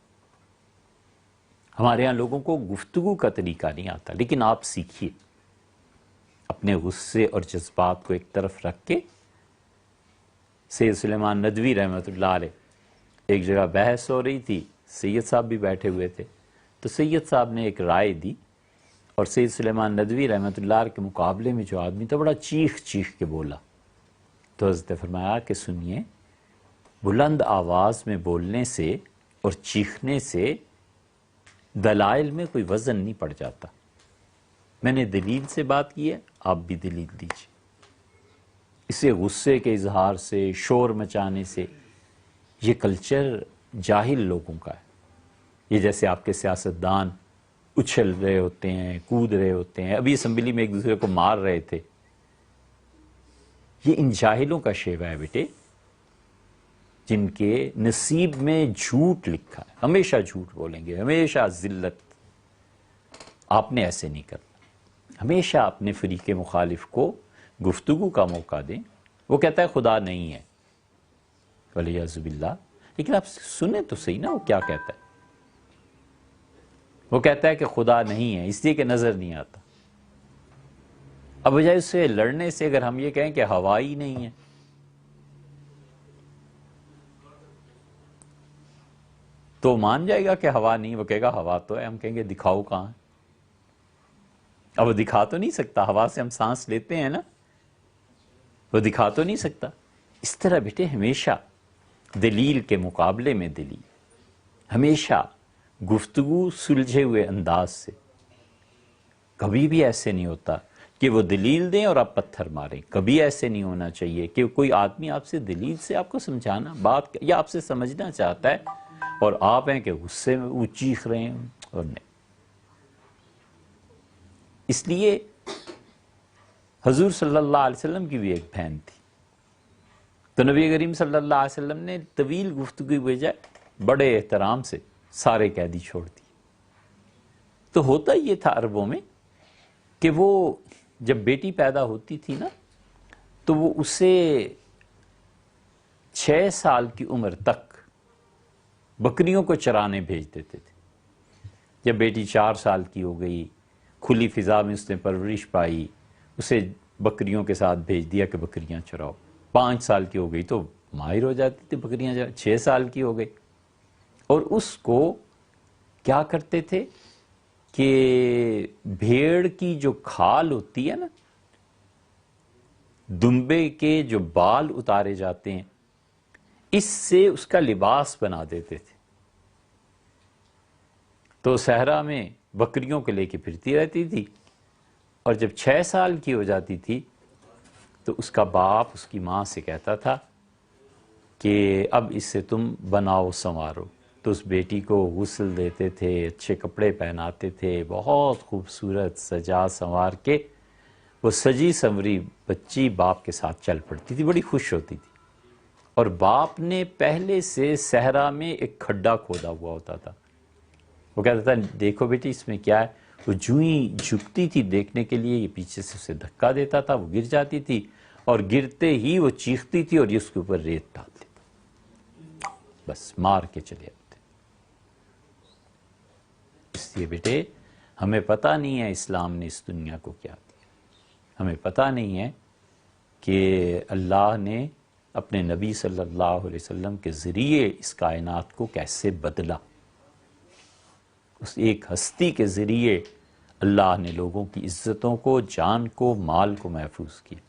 ہمارے ہاں لوگوں کو گفتگو کا طریقہ نہیں آتا، لیکن آپ سیکھیے، اپنے غصے اور جذبات کو ایک طرف رکھ کے۔ سید سلیمان ندوی رحمۃ اللہ علیہ، ایک جگہ بحث ہو رہی تھی، سید صاحب بھی بیٹھے ہوئے تھے، تو سید صاحب نے ایک رائے دی، اور سید سلیمان ندوی رحمۃ اللہ علیہ کے مقابلے میں جو آدمی تھا بڑا چیخ چیخ کے بولا، تو حضرت نے فرمایا کہ سنیے، بلند آواز میں بولنے سے اور چیخنے سے دلائل میں کوئی وزن نہیں پڑ جاتا، میں نے دلیل سے بات کی ہے، آپ بھی دلیل دیجیے۔ اسے غصے کے اظہار سے، شور مچانے سے، یہ کلچر جاہل لوگوں کا ہے۔ یہ جیسے آپ کے سیاستدان اچھل رہے ہوتے ہیں، کود رہے ہوتے ہیں، ابھی اسمبلی میں ایک دوسرے کو مار رہے تھے، یہ ان جاہلوں کا شیوہ ہے بیٹے، جن کے نصیب میں جھوٹ لکھا ہے، ہمیشہ جھوٹ بولیں گے، ہمیشہ ذلت۔ آپ نے ایسے نہیں کرنا، ہمیشہ اپنے فریق مخالف کو گفتگو کا موقع دیں۔ وہ کہتا ہے خدا نہیں ہے، ولیعذ باللہ، لیکن آپ سنیں تو صحیح نا وہ کیا کہتا ہے۔ وہ کہتا ہے کہ خدا نہیں ہے اس لیے کہ نظر نہیں آتا۔ اب بجائے اس سے لڑنے سے اگر ہم یہ کہیں کہ ہوا ہی نہیں ہے، تو مان جائے گا کہ ہوا نہیں، وہ کہے گا ہوا تو ہے، ہم کہیں گے دکھاؤ کہاں ہے۔ اب وہ دکھا تو نہیں سکتا، ہوا سے ہم سانس لیتے ہیں نا، وہ دکھا تو نہیں سکتا۔ اس طرح بیٹے ہمیشہ دلیل کے مقابلے میں دلیل، ہمیشہ گفتگو سلجھے ہوئے انداز سے۔ کبھی بھی ایسے نہیں ہوتا کہ وہ دلیل دیں اور آپ پتھر ماریں، کبھی ایسے نہیں ہونا چاہیے کہ کوئی آدمی آپ سے دلیل سے آپ کو سمجھانا بات یا آپ سے سمجھنا چاہتا ہے اور آپ ہیں کہ غصے میں وہ چیخ رہے ہیں، اور نہیں۔ اس لیے حضور صلی اللہ علیہ وسلم کی بھی ایک بہن تھی، تو نبی کریم صلی اللہ علیہ وسلم نے طویل گفتگو کی بجائے بڑے احترام سے سارے قیدی چھوڑ دی۔ تو ہوتا یہ تھا عربوں میں کہ وہ جب بیٹی پیدا ہوتی تھی نا، تو وہ اسے 6 سال کی عمر تک بکریوں کو چرانے بھیج دیتے تھے۔ جب بیٹی 4 سال کی ہو گئی، کھلی فضا میں اس نے پرورش پائی، اسے بکریوں کے ساتھ بھیج دیا کہ بکریاں چراؤ۔ 5 سال کی ہو گئی تو ماہر ہو جاتی تھی بکریاں چراؤ، 6 سال کی ہو گئی، اور اس کو کیا کرتے تھے کہ بھیڑ کی جو کھال ہوتی ہے نا، دمبے کے جو بال اتارے جاتے ہیں، اس سے اس کا لباس بنا دیتے تھے۔ تو صحرا میں بکریوں کو لے کے پھرتی رہتی تھی، اور جب 6 سال کی ہو جاتی تھی تو اس کا باپ اس کی ماں سے کہتا تھا کہ اب اس سے تم بناؤ سنوارو۔ تو اس بیٹی کو غسل دیتے تھے، اچھے کپڑے پہناتے تھے، بہت خوبصورت سجا سنوار کے وہ سجی سنوری بچی باپ کے ساتھ چل پڑتی تھی، بڑی خوش ہوتی تھی۔ اور باپ نے پہلے سے صحرا میں ایک کھڈا کھودا ہوا ہوتا تھا، وہ کہتا تھا دیکھو بیٹی اس میں کیا ہے۔ وہ جو ہی جھکتی تھی دیکھنے کے لیے، یہ پیچھے سے اسے دھکا دیتا تھا، وہ گر جاتی تھی، اور گرتے ہی وہ چیختی تھی اور یہ اس کے اوپر ریت ڈال دیتا، بس مار کے چلے آتے۔ اس لیے بیٹے ہمیں پتہ نہیں ہے اسلام نے اس دنیا کو کیا دیا، ہمیں پتہ نہیں ہے کہ اللہ نے اپنے نبی صلی اللہ علیہ وسلم کے ذریعے اس کائنات کو کیسے بدلا۔ اس ایک ہستی کے ذریعے اللہ نے لوگوں کی عزتوں کو، جان کو، مال کو محفوظ کیا،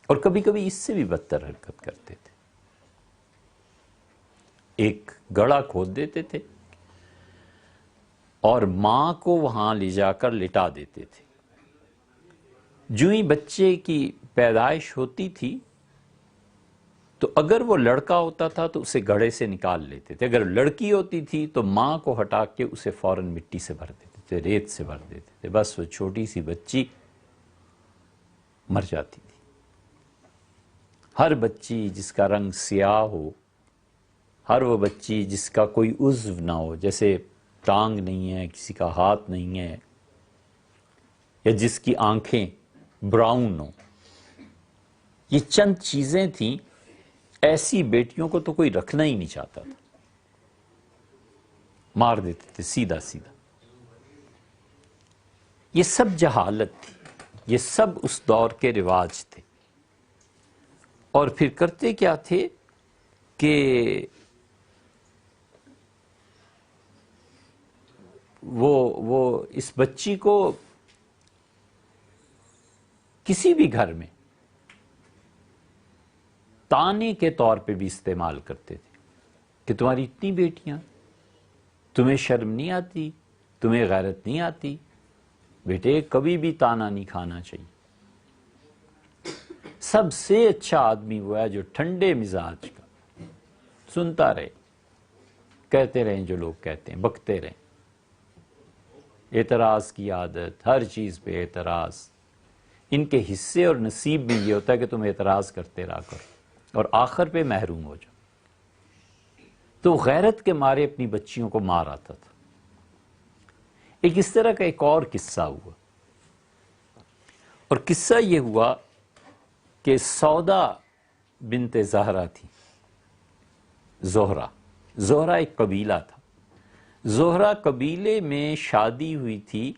اور کبھی کبھی اس سے بھی بدتر حرکت کرتے تھے۔ ایک گڑھا کھود دیتے تھے اور ماں کو وہاں لے جا کر لٹا دیتے تھے۔ جو ہی بچے کی پیدائش ہوتی تھی تو اگر وہ لڑکا ہوتا تھا تو اسے گڑھے سے نکال لیتے تھے، اگر لڑکی ہوتی تھی تو ماں کو ہٹا کے اسے فوراً مٹی سے بھر دیتے تھے، ریت سے بھر دیتے تھے، بس وہ چھوٹی سی بچی مر جاتی تھی۔ ہر بچی جس کا رنگ سیاہ ہو، ہر وہ بچی جس کا کوئی عضو نہ ہو، جیسے ٹانگ نہیں ہے، کسی کا ہاتھ نہیں ہے، یا جس کی آنکھیں براؤن ہوں، یہ چند چیزیں تھیں، ایسی بیٹیوں کو تو کوئی رکھنا ہی نہیں چاہتا تھا، مار دیتے تھے سیدھا سیدھا۔ یہ سب جہالت تھی، یہ سب اس دور کے رواج تھے۔ اور پھر کرتے کیا تھے کہ وہ اس بچی کو کسی بھی گھر میں تانے کے طور پہ بھی استعمال کرتے تھے کہ تمہاری اتنی بیٹیاں، تمہیں شرم نہیں آتی، تمہیں غیرت نہیں آتی، بیٹے کبھی بھی تانا نہیں کھانا چاہیے. سب سے اچھا آدمی وہ ہے جو ٹھنڈے مزاج کا، سنتا رہے، کہتے رہیں جو لوگ کہتے ہیں، بکتے رہیں. اعتراض کی عادت، ہر چیز پہ اعتراض. ان کے حصے اور نصیب بھی یہ ہوتا ہے کہ تم اعتراض کرتے رہا کرو اور آخر پہ محروم ہو جاؤ. تو غیرت کے مارے اپنی بچیوں کو مار آتا تھا. ایک اس طرح کا ایک اور قصہ ہوا، اور قصہ یہ ہوا کہ سودا بنت زہرا تھی. زہرا ایک قبیلہ تھا. زہرا قبیلے میں شادی ہوئی تھی.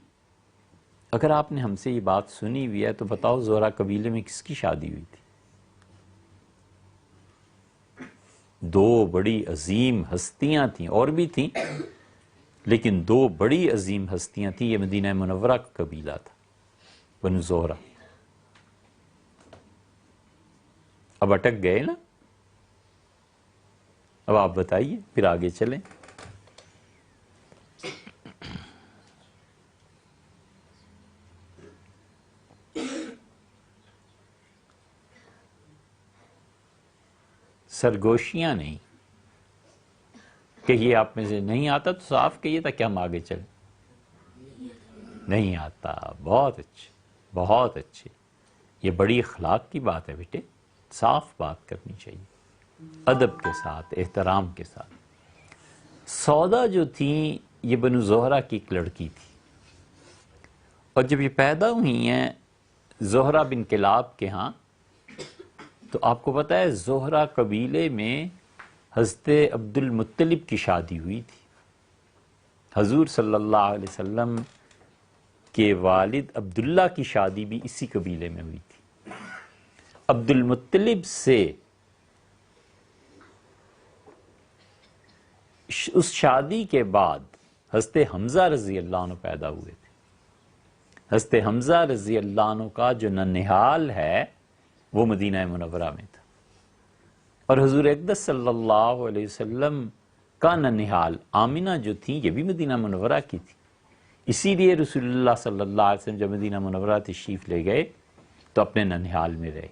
اگر آپ نے ہم سے یہ بات سنی ہوئی ہے تو بتاؤ زہرا قبیلے میں کس کی شادی ہوئی تھی؟ دو بڑی عظیم ہستیاں تھیں، اور بھی تھیں لیکن دو بڑی عظیم ہستیاں تھیں. یہ مدینہ منورہ کا قبیلہ تھا، بنو زہرا. اب اٹک گئے نا؟ اب آپ بتائیے، پھر آگے چلیں. سرگوشیاں نہیں، کہ یہ آپ میں سے نہیں آتا تو صاف کہیے تھا کہ ہم آگے چلیں. نہیں آتا. بہت اچھے، بہت اچھے. یہ بڑی اخلاق کی بات ہے بیٹے، صاف بات کرنی چاہیے، ادب کے ساتھ، احترام کے ساتھ. سودا جو تھیں یہ بنو زہرا کی ایک لڑکی تھی، اور جب یہ پیدا ہوئی ہیں زہرا بن کلاب کے ہاں، تو آپ کو پتہ ہے زہرا قبیلے میں حضرت عبد المطلب کی شادی ہوئی تھی. حضور صلی اللہ علیہ وسلم کے والد عبداللہ کی شادی بھی اسی قبیلے میں ہوئی تھی. عبد المطلب سے اس شادی کے بعد حضرت حمزہ رضی اللہ عنہ پیدا ہوئے تھے. حضرت حمزہ رضی اللہ عنہ کا جو ننھال ہے وہ مدینہ منورہ میں تھا، اور حضور اقدس صلی اللہ علیہ وسلم کا ننھال آمنہ جو تھی یہ بھی مدینہ منورہ کی تھی. اسی لیے رسول اللہ صلی اللہ علیہ وسلم جب مدینہ منورہ تشریف لے گئے تو اپنے ننھال میں رہے.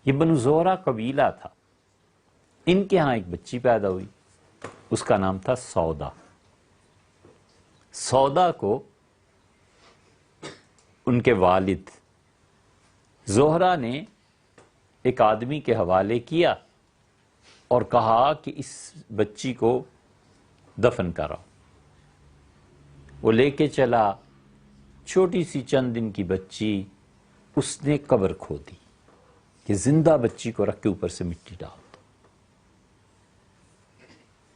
یہ بنو زہرا قبیلہ تھا. ان کے ہاں ایک بچی پیدا ہوئی، اس کا نام تھا سودا. سودا کو ان کے والد زہرا نے ایک آدمی کے حوالے کیا اور کہا کہ اس بچی کو دفن کراؤ. وہ لے کے چلا، چھوٹی سی چند دن کی بچی، اس نے قبر کھو دی کہ زندہ بچی کو رکھ کے اوپر سے مٹی ڈال دو.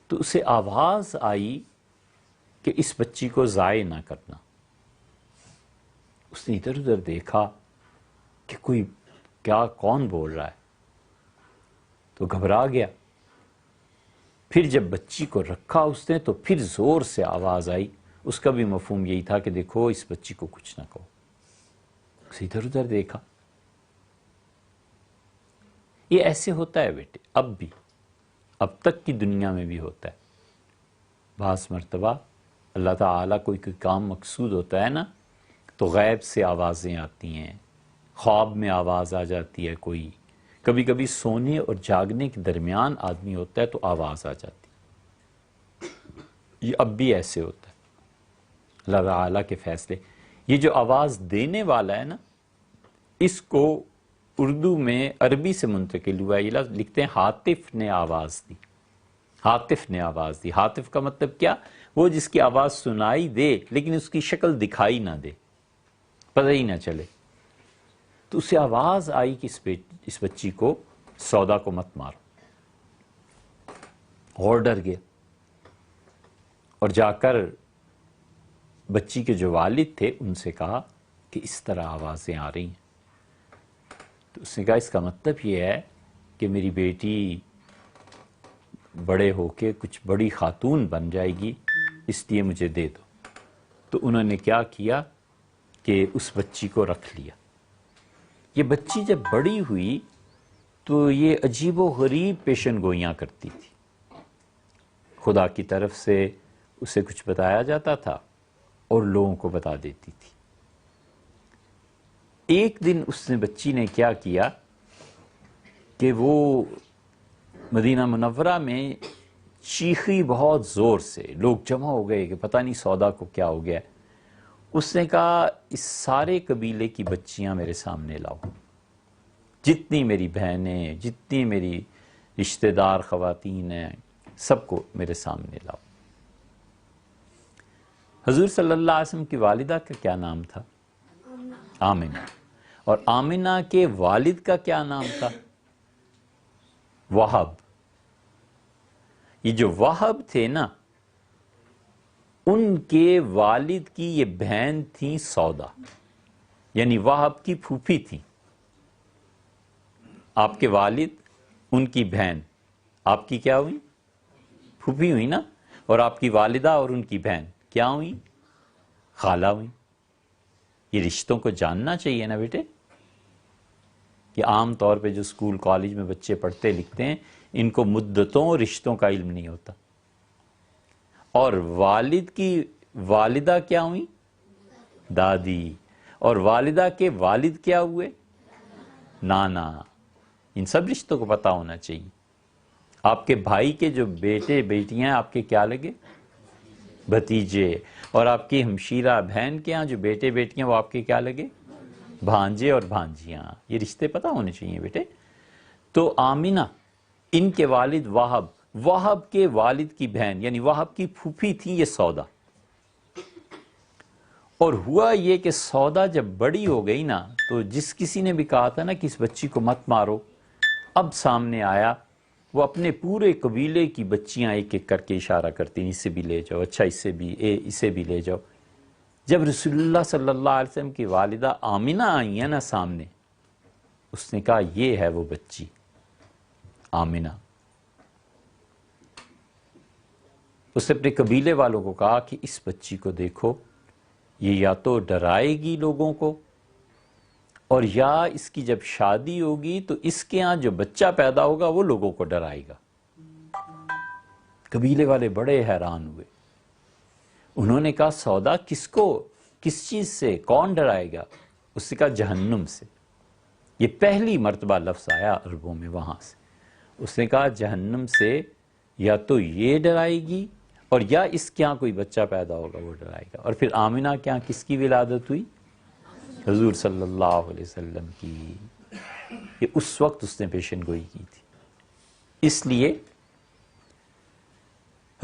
تو اسے آواز آئی کہ اس بچی کو ضائع نہ کرنا. اس نے ادھر ادھر دیکھا کہ کوئی کون بول رہا ہے، تو گھبرا گیا. پھر جب بچی کو رکھا اس نے تو پھر زور سے آواز آئی. اس کا بھی مفہوم یہی تھا کہ دیکھو اس بچی کو کچھ نہ کہو. اسے ادھر ادھر دیکھا. یہ ایسے ہوتا ہے بیٹے، اب بھی، اب تک کی دنیا میں بھی ہوتا ہے. بعض مرتبہ اللہ تعالیٰ کوئی کام مقصود ہوتا ہے نا تو غیب سے آوازیں آتی ہیں، خواب میں آواز آ جاتی ہے کوئی، کبھی کبھی سونے اور جاگنے کے درمیان آدمی ہوتا ہے تو آواز آ جاتی ہے. یہ اب بھی ایسے ہوتا ہے، اللہ تعالیٰ کے فیصلے. یہ جو آواز دینے والا ہے نا، اس کو اردو میں عربی سے منتقل ہوا ہے. یہ لفظ لکھتے ہیں ہاتف نے آواز دی. ہاتف نے آواز دی. ہاتف کا مطلب کیا؟ وہ جس کی آواز سنائی دے لیکن اس کی شکل دکھائی نہ دے، پتہ ہی نہ چلے. تو اسے آواز آئی کہ اس بچی کو، سودا کو مت مارو. اور ڈر گیا اور جا کر بچی کے جو والد تھے ان سے کہا کہ اس طرح آوازیں آ رہی ہیں. تو اس نے کہا اس کا مطلب یہ ہے کہ میری بیٹی بڑے ہو کے کچھ بڑی خاتون بن جائے گی، اس لیے مجھے دے دو. تو انہوں نے کیا کیا کہ اس بچی کو رکھ لیا. یہ بچی جب بڑی ہوئی تو یہ عجیب و غریب پیشن گوئیاں کرتی تھی. خدا کی طرف سے اسے کچھ بتایا جاتا تھا اور لوگوں کو بتا دیتی تھی۔ ایک دن اس نے بچی نے کیا کیا کہ وہ مدینہ منورہ میں چیخی بہت زور سے، لوگ جمع ہو گئے کہ پتہ نہیں سودا کو کیا ہو گیا۔ اس نے کہا اس سارے قبیلے کی بچیاں میرے سامنے لاؤ، جتنی میری بہنیں، جتنی میری رشتہ دار خواتین ہیں، سب کو میرے سامنے لاؤ۔ حضور صلی اللہ علیہ وسلم کی والدہ کا کیا نام تھا؟ آمنہ۔ اور آمنہ کے والد کا کیا نام تھا؟ وہب۔ یہ جو وہب تھے نا، ان کے والد کی یہ بہن تھی سودا، یعنی وہب کی پھوپھی تھی۔ آپ کے والد، ان کی بہن، آپ کی کیا ہوئی؟ پھوپھی ہوئی نا، اور آپ کی والدہ اور ان کی بہن کیا ہوئی؟ خالہ ہوئی۔ یہ رشتوں کو جاننا چاہیے نا بیٹے، کہ عام طور پہ جو اسکول کالج میں بچے پڑھتے لکھتے ہیں، ان کو مدتوں رشتوں کا علم نہیں ہوتا۔ اور والد کی والدہ کیا ہوئی؟ دادی۔ اور والدہ کے والد کیا ہوئے؟ نانا۔ ان سب رشتوں کو پتہ ہونا چاہیے۔ آپ کے بھائی کے جو بیٹے بیٹیاں آپ کے کیا لگے؟ بھتیجے۔ اور آپ کی ہمشیرہ بہن کے ہاں جو بیٹے بیٹیاں وہ آپ کے کیا لگے؟ بھانجے اور بھانجیاں۔ یہ رشتے پتہ ہونے چاہیے بیٹے۔ تو آمنہ، ان کے والد وہب، وہب کے والد کی بہن یعنی وہب کی پھوپھی تھی یہ سودا۔ اور ہوا یہ کہ سودا جب بڑی ہو گئی نا، تو جس کسی نے بھی کہا تھا نا کہ اس بچی کو مت مارو، اب سامنے آیا، وہ اپنے پورے قبیلے کی بچیاں ایک ایک کر کے اشارہ کرتی ہیں، اسے بھی لے جاؤ، اچھا اسے بھی لے جاؤ۔ جب رسول اللہ صلی اللہ علیہ وسلم کی والدہ آمنہ آئی ہیں نا سامنے، اس نے کہا یہ ہے وہ بچی آمنہ۔ اس نے اپنے قبیلے والوں کو کہا کہ اس بچی کو دیکھو، یہ یا تو ڈرائے گی لوگوں کو، اور یا اس کی جب شادی ہوگی تو اس کے ہاں جو بچہ پیدا ہوگا وہ لوگوں کو ڈرائے گا۔ قبیلے والے بڑے حیران ہوئے۔ انہوں نے کہا سودا کس کو، کس چیز سے، کون ڈرائے گا؟ اس نے کہا جہنم سے۔ یہ پہلی مرتبہ لفظ آیا عربوں میں وہاں سے۔ اس نے کہا جہنم سے یا تو یہ ڈرائے گی، اور یا اس کے ہاں کوئی بچہ پیدا ہوگا وہ ڈرائے گا۔ اور پھر آمنہ کے ہاں کس کی ولادت ہوئی؟ حضور صلی اللہ علیہ وسلم کی۔ یہ اس وقت اس نے پیشن گوئی کی تھی۔ اس لیے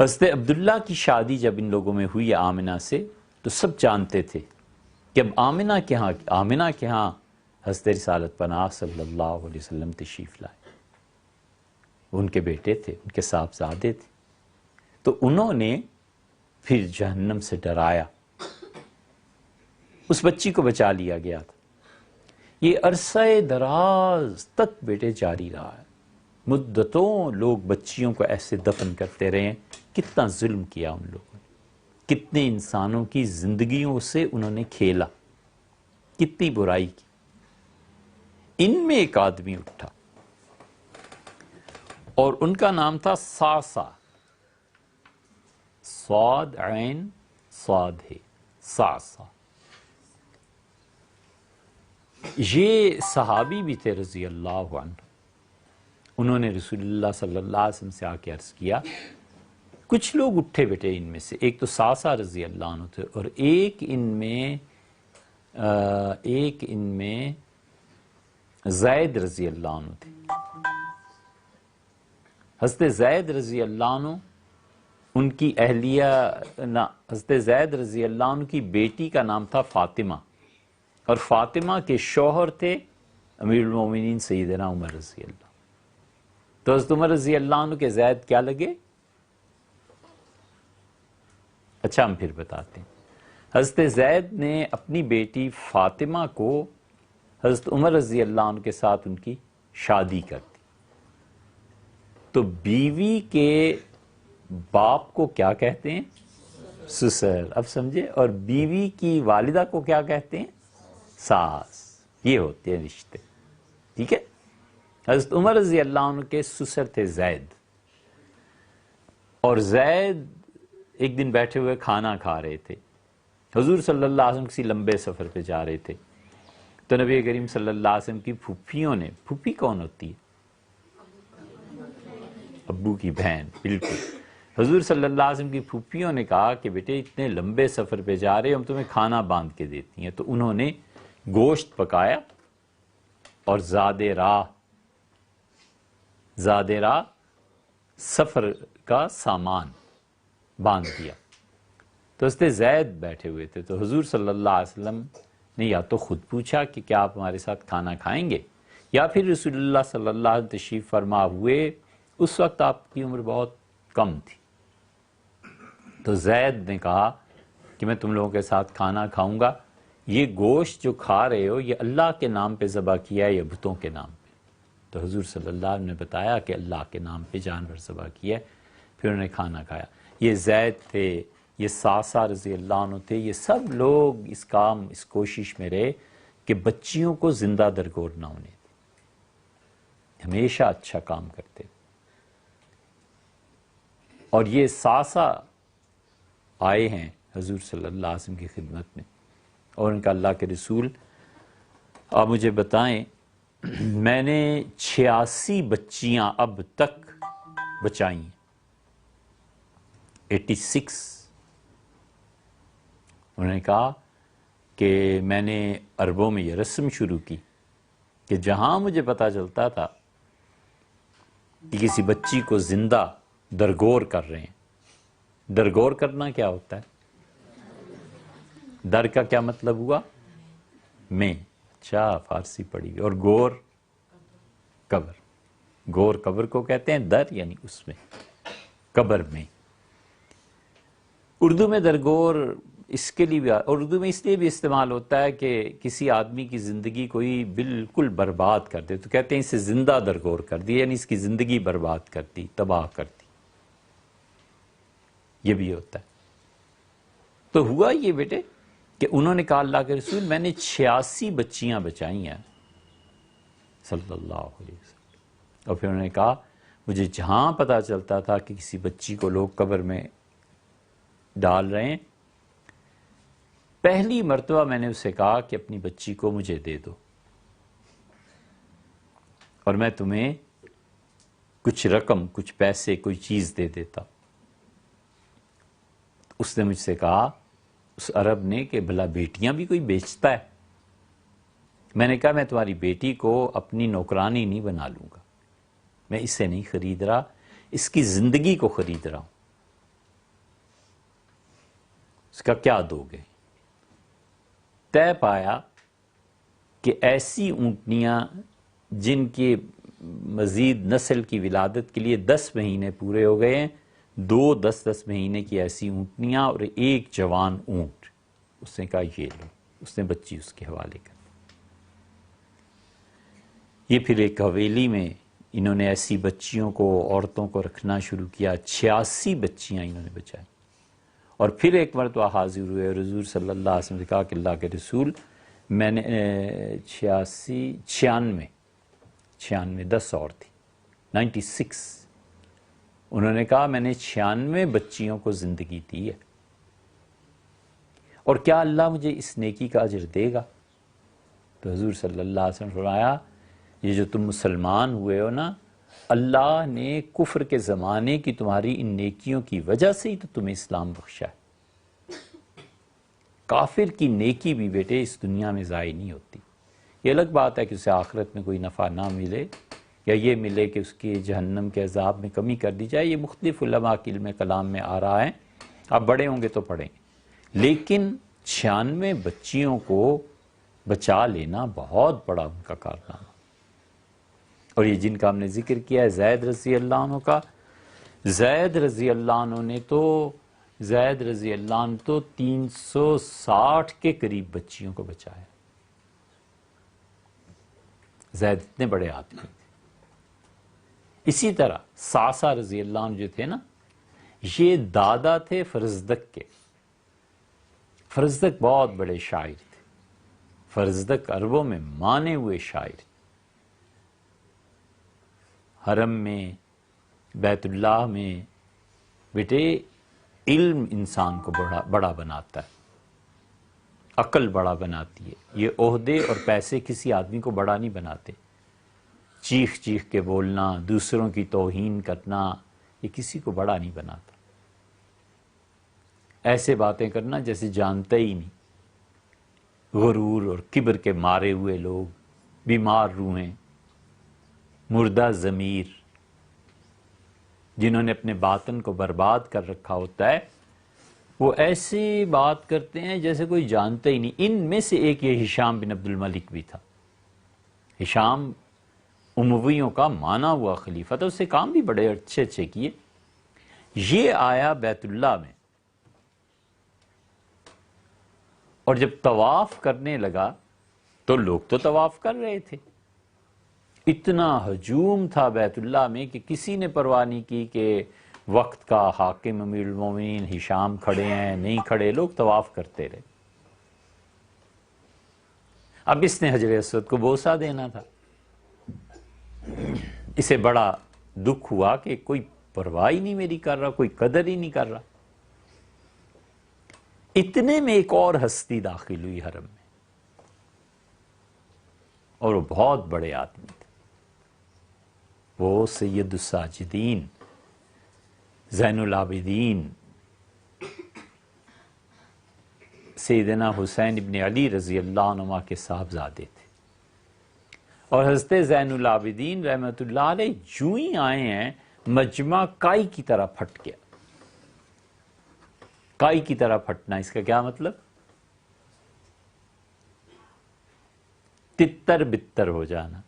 حضرت عبداللہ کی شادی جب ان لوگوں میں ہوئی آمنہ سے، تو سب جانتے تھے کہ اب آمنہ کے ہاں حضرت رسالت پناہ صلی اللہ علیہ وسلم تشریف لائے۔ ان کے بیٹے تھے، ان کے صاحبزادے تھے۔ تو انہوں نے پھر جہنم سے ڈرایا۔ اس بچی کو بچا لیا گیا تھا۔ یہ عرصہ دراز تک بیٹے جاری رہا ہے۔ مدتوں لوگ بچیوں کو ایسے دفن کرتے رہے ہیں۔ کتنا ظلم کیا ان لوگوں نے، کتنے انسانوں کی زندگیوں سے انہوں نے کھیلا، کتنی برائی کی۔ ان میں ایک آدمی اٹھا اور ان کا نام تھا ساسا، صاد عین صاد ہے، ساسا۔ یہ صحابی بھی تھے رضی اللہ عنہ۔ انہوں نے رسول اللہ صلی اللہ علیہ وسلم سے آ کے عرض کیا، کچھ لوگ اٹھے بیٹے ان میں سے، ایک تو ساسا رضی اللہ عنہ تھے، اور ایک ان میں زید رضی اللہ عنہ تھے۔ حضرت زید رضی اللہ عنہ، ان کی اہلیہ، حضرت زید رضی اللہ عنہ کی بیٹی کا نام تھا فاطمہ، اور فاطمہ کے شوہر تھے امیر المومنین سیدنا عمر رضی اللہ۔ تو حضرت عمر رضی اللہ عنہ کے زید کیا لگے؟ اچھا ہم پھر بتاتے ہیں۔ حضرت زید نے اپنی بیٹی فاطمہ کو حضرت عمر رضی اللہ عنہ کے ساتھ ان کی شادی کر دی۔ تو بیوی کے باپ کو کیا کہتے ہیں؟ سسر۔ اب سمجھے؟ اور بیوی کی والدہ کو کیا کہتے ہیں؟ ساس۔ یہ ہوتے ہیں رشتے، ٹھیک ہے؟ حضرت عمر رضی اللہ عنہ کے سسر تھے زید، اور زید ایک دن بیٹھے ہوئے کھانا کھا رہے تھے، حضور صلی اللہ علیہ وسلم کسی لمبے سفر پہ جا رہے تھے تو نبی کریم صلی اللہ علیہ وسلم کی پھوپھیوں نے، پھوپھی کون ہوتی ہے؟ ابو کی بہن، بالکل، حضور صلی اللہ علیہ وسلم کی پھوپھیوں نے کہا کہ بیٹے اتنے لمبے سفر پہ جا رہے ہم تمہیں کھانا باندھ کے دیتی ہیں، تو انہوں نے گوشت پکایا اور زاد راہ سفر کا سامان باندھ دیا۔ تو حضرت زید بیٹھے ہوئے تھے، تو حضور صلی اللہ علیہ وسلم نے یا تو خود پوچھا کہ کیا آپ ہمارے ساتھ کھانا کھائیں گے، یا پھر رسول اللہ صلی اللہ علیہ وسلم تشریف فرما ہوئے، اس وقت آپ کی عمر بہت کم تھی، تو زید نے کہا کہ میں تم لوگوں کے ساتھ کھانا کھاؤں گا، یہ گوشت جو کھا رہے ہو یہ اللہ کے نام پہ ذبح کیا ہے یا بتوں کے نام پہ؟ تو حضور صلی اللہ علیہ وسلم نے بتایا کہ اللہ کے نام پہ جانور ذبح کیا ہے، پھر انہوں نے کھانا کھایا۔ یہ زید تھے، یہ ساسا رضی اللہ عنہ تھے، یہ سب لوگ اس کوشش میں رہے کہ بچیوں کو زندہ درگور نہ ہونے دیں، ہمیشہ اچھا کام کرتے۔ اور یہ ساسا آئے ہیں حضور صلی اللہ علیہ وسلم کی خدمت میں، اور ان کا اللہ کے رسول آپ مجھے بتائیں، میں نے 86 بچیاں اب تک بچائی ہیں، 86۔ انہوں نے کہا کہ میں نے عربوں میں یہ رسم شروع کی کہ جہاں مجھے پتا چلتا تھا کہ کسی بچی کو زندہ درگور کر رہے ہیں، درگور کرنا کیا ہوتا ہے؟ در کا کیا مطلب ہوا؟ میں، اچھا فارسی پڑھی ہوئی، اور گور قبر، گور قبر کو کہتے ہیں، در یعنی اس میں، قبر میں۔ اردو میں درگور اس کے لیے بھی، اردو میں اس لیے بھی استعمال ہوتا ہے کہ کسی آدمی کی زندگی کوئی بالکل برباد کر دے تو کہتے ہیں اسے زندہ درگور کر دی، یعنی اس کی زندگی برباد کر دی، تباہ کر دی، یہ بھی ہوتا ہے۔ تو ہوا یہ بیٹے کہ انہوں نے کہا اللہ کے رسول میں نے 86 بچیاں بچائی ہیں صلی اللہ علیہ وسلم، اور پھر انہوں نے کہا مجھے جہاں پتا چلتا تھا کہ کسی بچی کو لوگ قبر میں ڈال رہے ہیں، پہلی مرتبہ میں نے اسے کہا کہ اپنی بچی کو مجھے دے دو اور میں تمہیں کچھ رقم، کچھ پیسے، کوئی چیز دے دیتا۔ اس نے مجھ سے کہا، اس عرب نے، کہ بھلا بیٹیاں بھی کوئی بیچتا ہے؟ میں نے کہا میں تمہاری بیٹی کو اپنی نوکرانی نہیں بنا لوں گا، میں اسے نہیں خرید رہا، اس کی زندگی کو خرید رہا ہوں۔ اس کا کیا دو گے؟ طے پایا کہ ایسی اونٹنیاں جن کی مزید نسل کی ولادت کے لیے 10 مہینے پورے ہو گئے ہیں، 2 10 مہینے کی ایسی اونٹنیاں اور ایک جوان اونٹ، اس نے کہا یہ لو، اس نے بچی اس کے حوالے کر دی۔ یہ پھر ایک حویلی میں انہوں نے ایسی بچیوں کو، عورتوں کو رکھنا شروع کیا، 86 بچیاں انہوں نے بچائی، اور پھر ایک مرتبہ حاضر ہوئے اور حضور صلی اللہ علیہ وسلم نے کہا کہ اللہ کے رسول میں نے 96 10 اور تھی، 96۔ انہوں نے کہا میں نے 96 بچیوں کو زندگی دی ہے، اور کیا اللہ مجھے اس نیکی کا اجر دے گا؟ تو حضور صلی اللہ علیہ وسلم فرمایا یہ جو تم مسلمان ہوئے ہو نا، اللہ نے کفر کے زمانے کی تمہاری ان نیکیوں کی وجہ سے ہی تو تمہیں اسلام بخشا ہے۔ کافر کی نیکی بھی بیٹے اس دنیا میں ضائع نہیں ہوتی، یہ الگ بات ہے کہ اسے آخرت میں کوئی نفع نہ ملے، یا یہ ملے کہ اس کی جہنم کے عذاب میں کمی کر دی جائے، یہ مختلف علماء کے علم کلام میں آ رہا ہے، آپ بڑے ہوں گے تو پڑھیں گے، لیکن 96 بچیوں کو بچا لینا بہت بڑا ان کا کارنامہ۔ اور یہ جن کا ہم نے ذکر کیا ہے زید رضی اللہ عنہ کا، زید رضی اللہ عنہ نے تو 360 کے قریب بچیوں کو بچایا۔ زید اتنے بڑے آدمی تھے۔ اسی طرح ساسا رضی اللہ عنہ جو تھے نا، یہ دادا تھے فرزدق کے۔ فرزدق بہت بڑے شاعر تھے، فرزدق عربوں میں مانے ہوئے شاعر، حرم میں، بیت اللہ میں، بیٹے علم انسان کو بڑا بناتا ہے۔ عقل بڑا بناتی ہے. یہ عہدے اور پیسے کسی آدمی کو بڑا نہیں بناتے. چیخ چیخ کے بولنا، دوسروں کی توہین کرنا، یہ کسی کو بڑا نہیں بناتا. ایسے باتیں کرنا جیسے جانتا ہی نہیں. غرور اور کبر کے مارے ہوئے لوگ، بیمار روحیں، مردہ ضمیر، جنہوں نے اپنے باطن کو برباد کر رکھا ہوتا ہے، وہ ایسی بات کرتے ہیں جیسے کوئی جانتا ہی نہیں. ان میں سے ایک یہ ہشام بن عبد الملک بھی تھا. ہشام امویوں کا مانا ہوا خلیفہ تھا، اس سے کام بھی بڑے اچھے اچھے کیے. یہ آیا بیت اللہ میں، اور جب طواف کرنے لگا تو لوگ تو طواف کر رہے تھے. اتنا ہجوم تھا بیت اللہ میں کہ کسی نے پرواہ نہیں کی کہ وقت کا حاکم امیر المومنین ہشام کھڑے ہیں نہیں کھڑے، لوگ طواف کرتے رہے. اب اس نے حجر اسود کو بوسہ دینا تھا. اسے بڑا دکھ ہوا کہ کوئی پرواہ ہی نہیں میری کر رہا، کوئی قدر ہی نہیں کر رہا. اتنے میں ایک اور ہستی داخل ہوئی حرم میں، اور وہ بہت بڑے آدمی تھے. وہ سید الساجدین، زین العابدین، سیدنا حسین ابن علی رضی اللہ عنہ کے صاحبزادے تھے. اور حضرت زین العابدین رحمۃ اللہ علیہ جو ہی آئے ہیں، مجمع کائی کی طرح پھٹ گیا. کائی کی طرح پھٹنا، اس کا کیا مطلب؟ تتر بتر ہو جانا.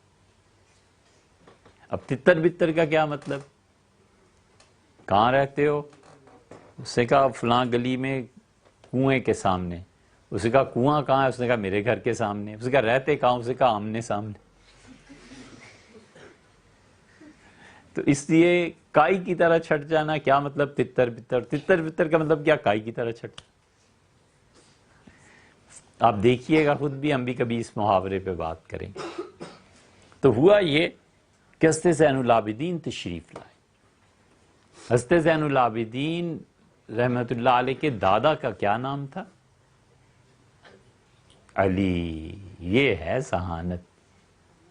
اب تتر بتر کا کیا مطلب؟ کہاں رہتے ہو؟ اس نے کہا فلاں گلی میں کنویں کے سامنے. اس نے کہا کنواں کہاں ہے؟ اس نے کہا میرے گھر کے سامنے. اس نے کہا رہتے کہاں؟ اس نے کہا آمنے سامنے. تو اس لیے کائی کی طرح چھٹ جانا کیا مطلب؟ تتر بتر. تتر بتر کا مطلب کیا؟ کائی کی طرح چھٹ. آپ دیکھیے گا خود بھی، ہم بھی کبھی اس محاورے پہ بات کریں گے. تو ہوا یہ کہ حضرت زین العابدین تشریف لائے. حضرت زین العابدین رحمت اللہ علیہ کے دادا کا کیا نام تھا؟ علی. یہ ہے ذہانت.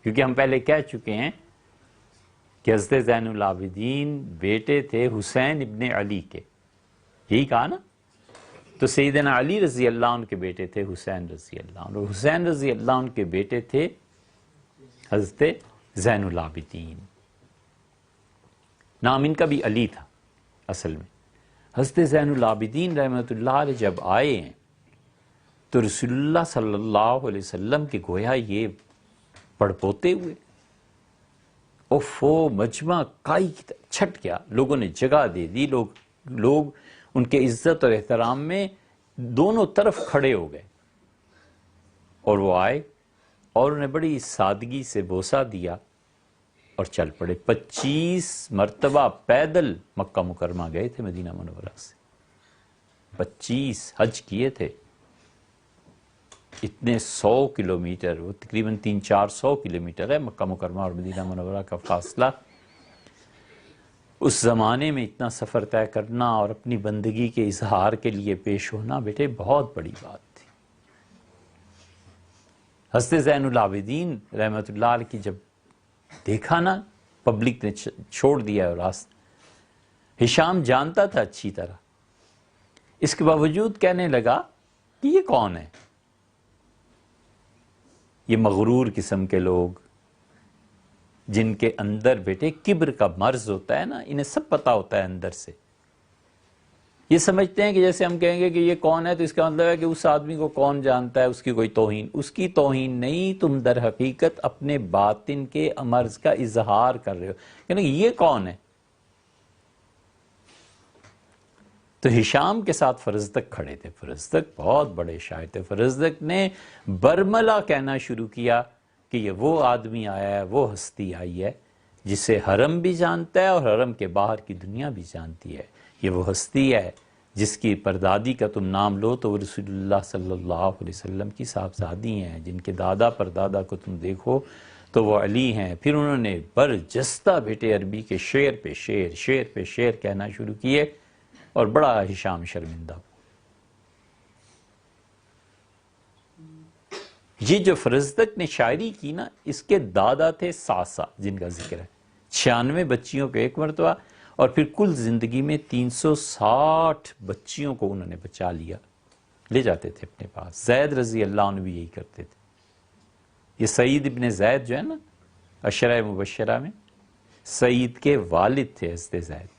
کیونکہ ہم پہلے کہہ چکے ہیں کہ حضرت زین العابدین بیٹے تھے حسین ابن علی کے. یہی کہا نا؟ تو سیدنا علی رضی اللہ عنہ کے بیٹے تھے حسین رضی اللہ عنہ، اور حسین رضی اللہ عنہ کے بیٹے تھے حضرت زین العابدین. نام ان کا بھی علی تھا اصل میں. حضرت زین العابدین رحمۃ اللہ علیہ جب آئے ہیں تو رسول اللہ صلی اللہ علیہ وسلم کے گویا یہ پڑپوتے ہوئے. اوفو، مجمع کائی کی طرح چھٹ گیا. لوگوں نے جگہ دے دی. لوگ ان کے عزت اور احترام میں دونوں طرف کھڑے ہو گئے. اور وہ آئے اور انہیں بڑی سادگی سے بوسہ دیا اور چل پڑے. 25 مرتبہ پیدل مکہ مکرمہ گئے تھے مدینہ منورہ سے. 25 حج کیے تھے. اتنے 100 کلومیٹر، وہ تقریباً 300-400 کلومیٹر ہے مکہ مکرمہ اور مدینہ منورہ کا فاصلہ. اس زمانے میں اتنا سفر طے کرنا اور اپنی بندگی کے اظہار کے لیے پیش ہونا بیٹے بہت بڑی بات تھی. حضرت زین العابدین رحمت اللہ علیہ کی جب دیکھا نا پبلک نے چھوڑ دیا راستہ. ہشام جانتا تھا اچھی طرح، اس کے باوجود کہنے لگا کہ یہ کون ہے؟ یہ مغرور قسم کے لوگ جن کے اندر بیٹے کبر کا مرض ہوتا ہے نا، انہیں سب پتا ہوتا ہے اندر سے. یہ سمجھتے ہیں کہ جیسے ہم کہیں گے کہ یہ کون ہے تو اس کا مطلب ہے کہ اس آدمی کو کون جانتا ہے، اس کی کوئی توہین. اس کی توہین نہیں، تم در حقیقت اپنے باطن کے مرض کا اظہار کر رہے ہو. یعنی یہ کون ہے؟ تو ہشام کے ساتھ فرزدق کھڑے تھے. فرزدق بہت بڑے شاعر تھے. فرزدق نے برملا کہنا شروع کیا کہ یہ وہ آدمی آیا ہے، وہ ہستی آئی ہے جسے حرم بھی جانتا ہے اور حرم کے باہر کی دنیا بھی جانتی ہے. یہ وہ ہستی ہے جس کی پردادی کا تم نام لو تو وہ رسول اللہ صلی اللہ علیہ وسلم کی صاحبزادی ہیں. جن کے دادا پردادا کو تم دیکھو تو وہ علی ہیں. پھر انہوں نے برجستہ بیٹے عربی کے شعر پہ شعر، شعر پہ شعر کہنا شروع کیے اور بڑا ہشام شرمندہ ہوا. یہ جو فرزدق نے شاعری کی نا، اس کے دادا تھے ساسا جن کا ذکر ہے، 96 بچیوں کو ایک مرتبہ، اور پھر کل زندگی میں 360 بچیوں کو انہوں نے بچا لیا، لے جاتے تھے اپنے پاس۔ زید رضی اللہ عنہ بھی یہی کرتے تھے۔ یہ سعید ابن زید جو ہے نا، عشرہ مبشرہ میں سعید کے والد تھے حضرت زید۔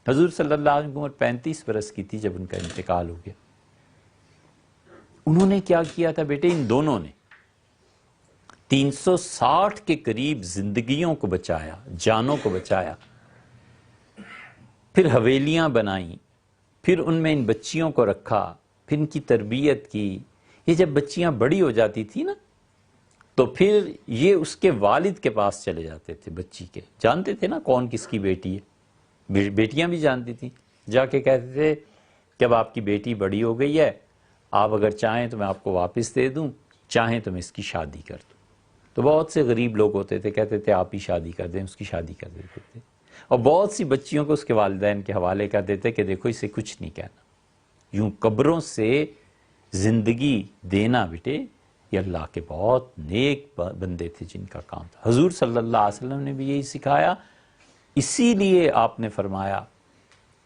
حضور صلی اللہ علیہ وسلم کی عمر 35 برس کی تھی جب ان کا انتقال ہو گیا۔ انہوں نے کیا کیا تھا بیٹے؟ ان دونوں نے 360 کے قریب زندگیوں کو بچایا، جانوں کو بچایا، پھر حویلیاں بنائیں، پھر ان میں ان بچیوں کو رکھا، پھر ان کی تربیت کی۔ یہ جب بچیاں بڑی ہو جاتی تھی نا، تو پھر یہ اس کے والد کے پاس چلے جاتے تھے بچی کے، جانتے تھے نا کون کس کی بیٹی ہے، بیٹیاں بھی جانتی تھیں، جا کے کہتے تھے کہ اب آپ کی بیٹی بڑی ہو گئی ہے، آپ اگر چاہیں تو میں آپ کو واپس دے دوں، چاہیں تو میں اس کی شادی کر دوں۔ تو بہت سے غریب لوگ ہوتے تھے، کہتے تھے آپ ہی شادی کر دیں، اس کی شادی کر دیتے تھے، اور بہت سی بچیوں کو اس کے والدین کے حوالے کر دیتے کہ دیکھو اسے کچھ نہیں کہنا۔ یوں قبروں سے زندگی دینا بیٹے، یہ اللہ کے بہت نیک بندے تھے جن کا کام تھا۔ حضور صلی اللہ علیہ وسلم نے بھی یہی سکھایا، اسی لیے آپ نے فرمایا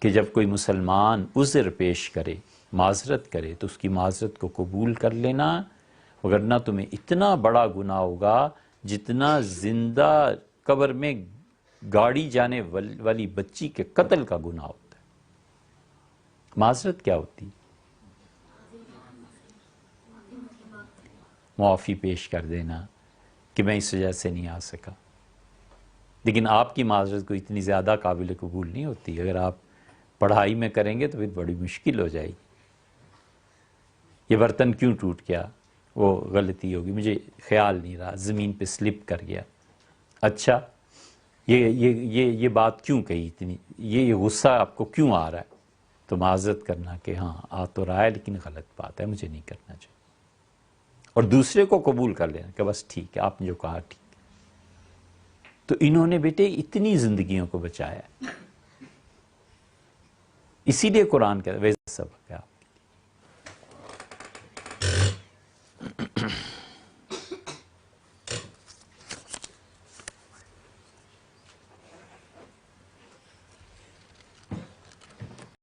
کہ جب کوئی مسلمان عذر پیش کرے، معذرت کرے، تو اس کی معذرت کو قبول کر لینا، وگرنہ تمہیں اتنا بڑا گناہ ہوگا جتنا زندہ قبر میں گاڑی جانے والی بچی کے قتل کا گناہ ہوتا ہے۔ معذرت کیا ہوتی؟ معافی پیش کر دینا کہ میں اس وجہ سے نہیں آ سکا۔ لیکن آپ کی معذرت کو اتنی زیادہ قابل قبول نہیں ہوتی۔ اگر آپ پڑھائی میں کریں گے تو پھر بڑی مشکل ہو جائے گی۔ یہ برتن کیوں ٹوٹ گیا؟ وہ غلطی ہوگی، مجھے خیال نہیں رہا، زمین پہ سلپ کر گیا۔ اچھا، یہ بات کیوں کہی اتنی، یہ غصہ آپ کو کیوں آ رہا ہے؟ تو معذرت کرنا کہ ہاں آ تو رہا ہے لیکن غلط بات ہے، مجھے نہیں کرنا چاہیے، اور دوسرے کو قبول کر لینا کہ بس ٹھیک ہے، آپ نے جو کہا ٹھیک ہے۔ تو انہوں نے بیٹے اتنی زندگیوں کو بچایا، اسی لیے قرآن کہتا ہے ویسا سبق ہے آپ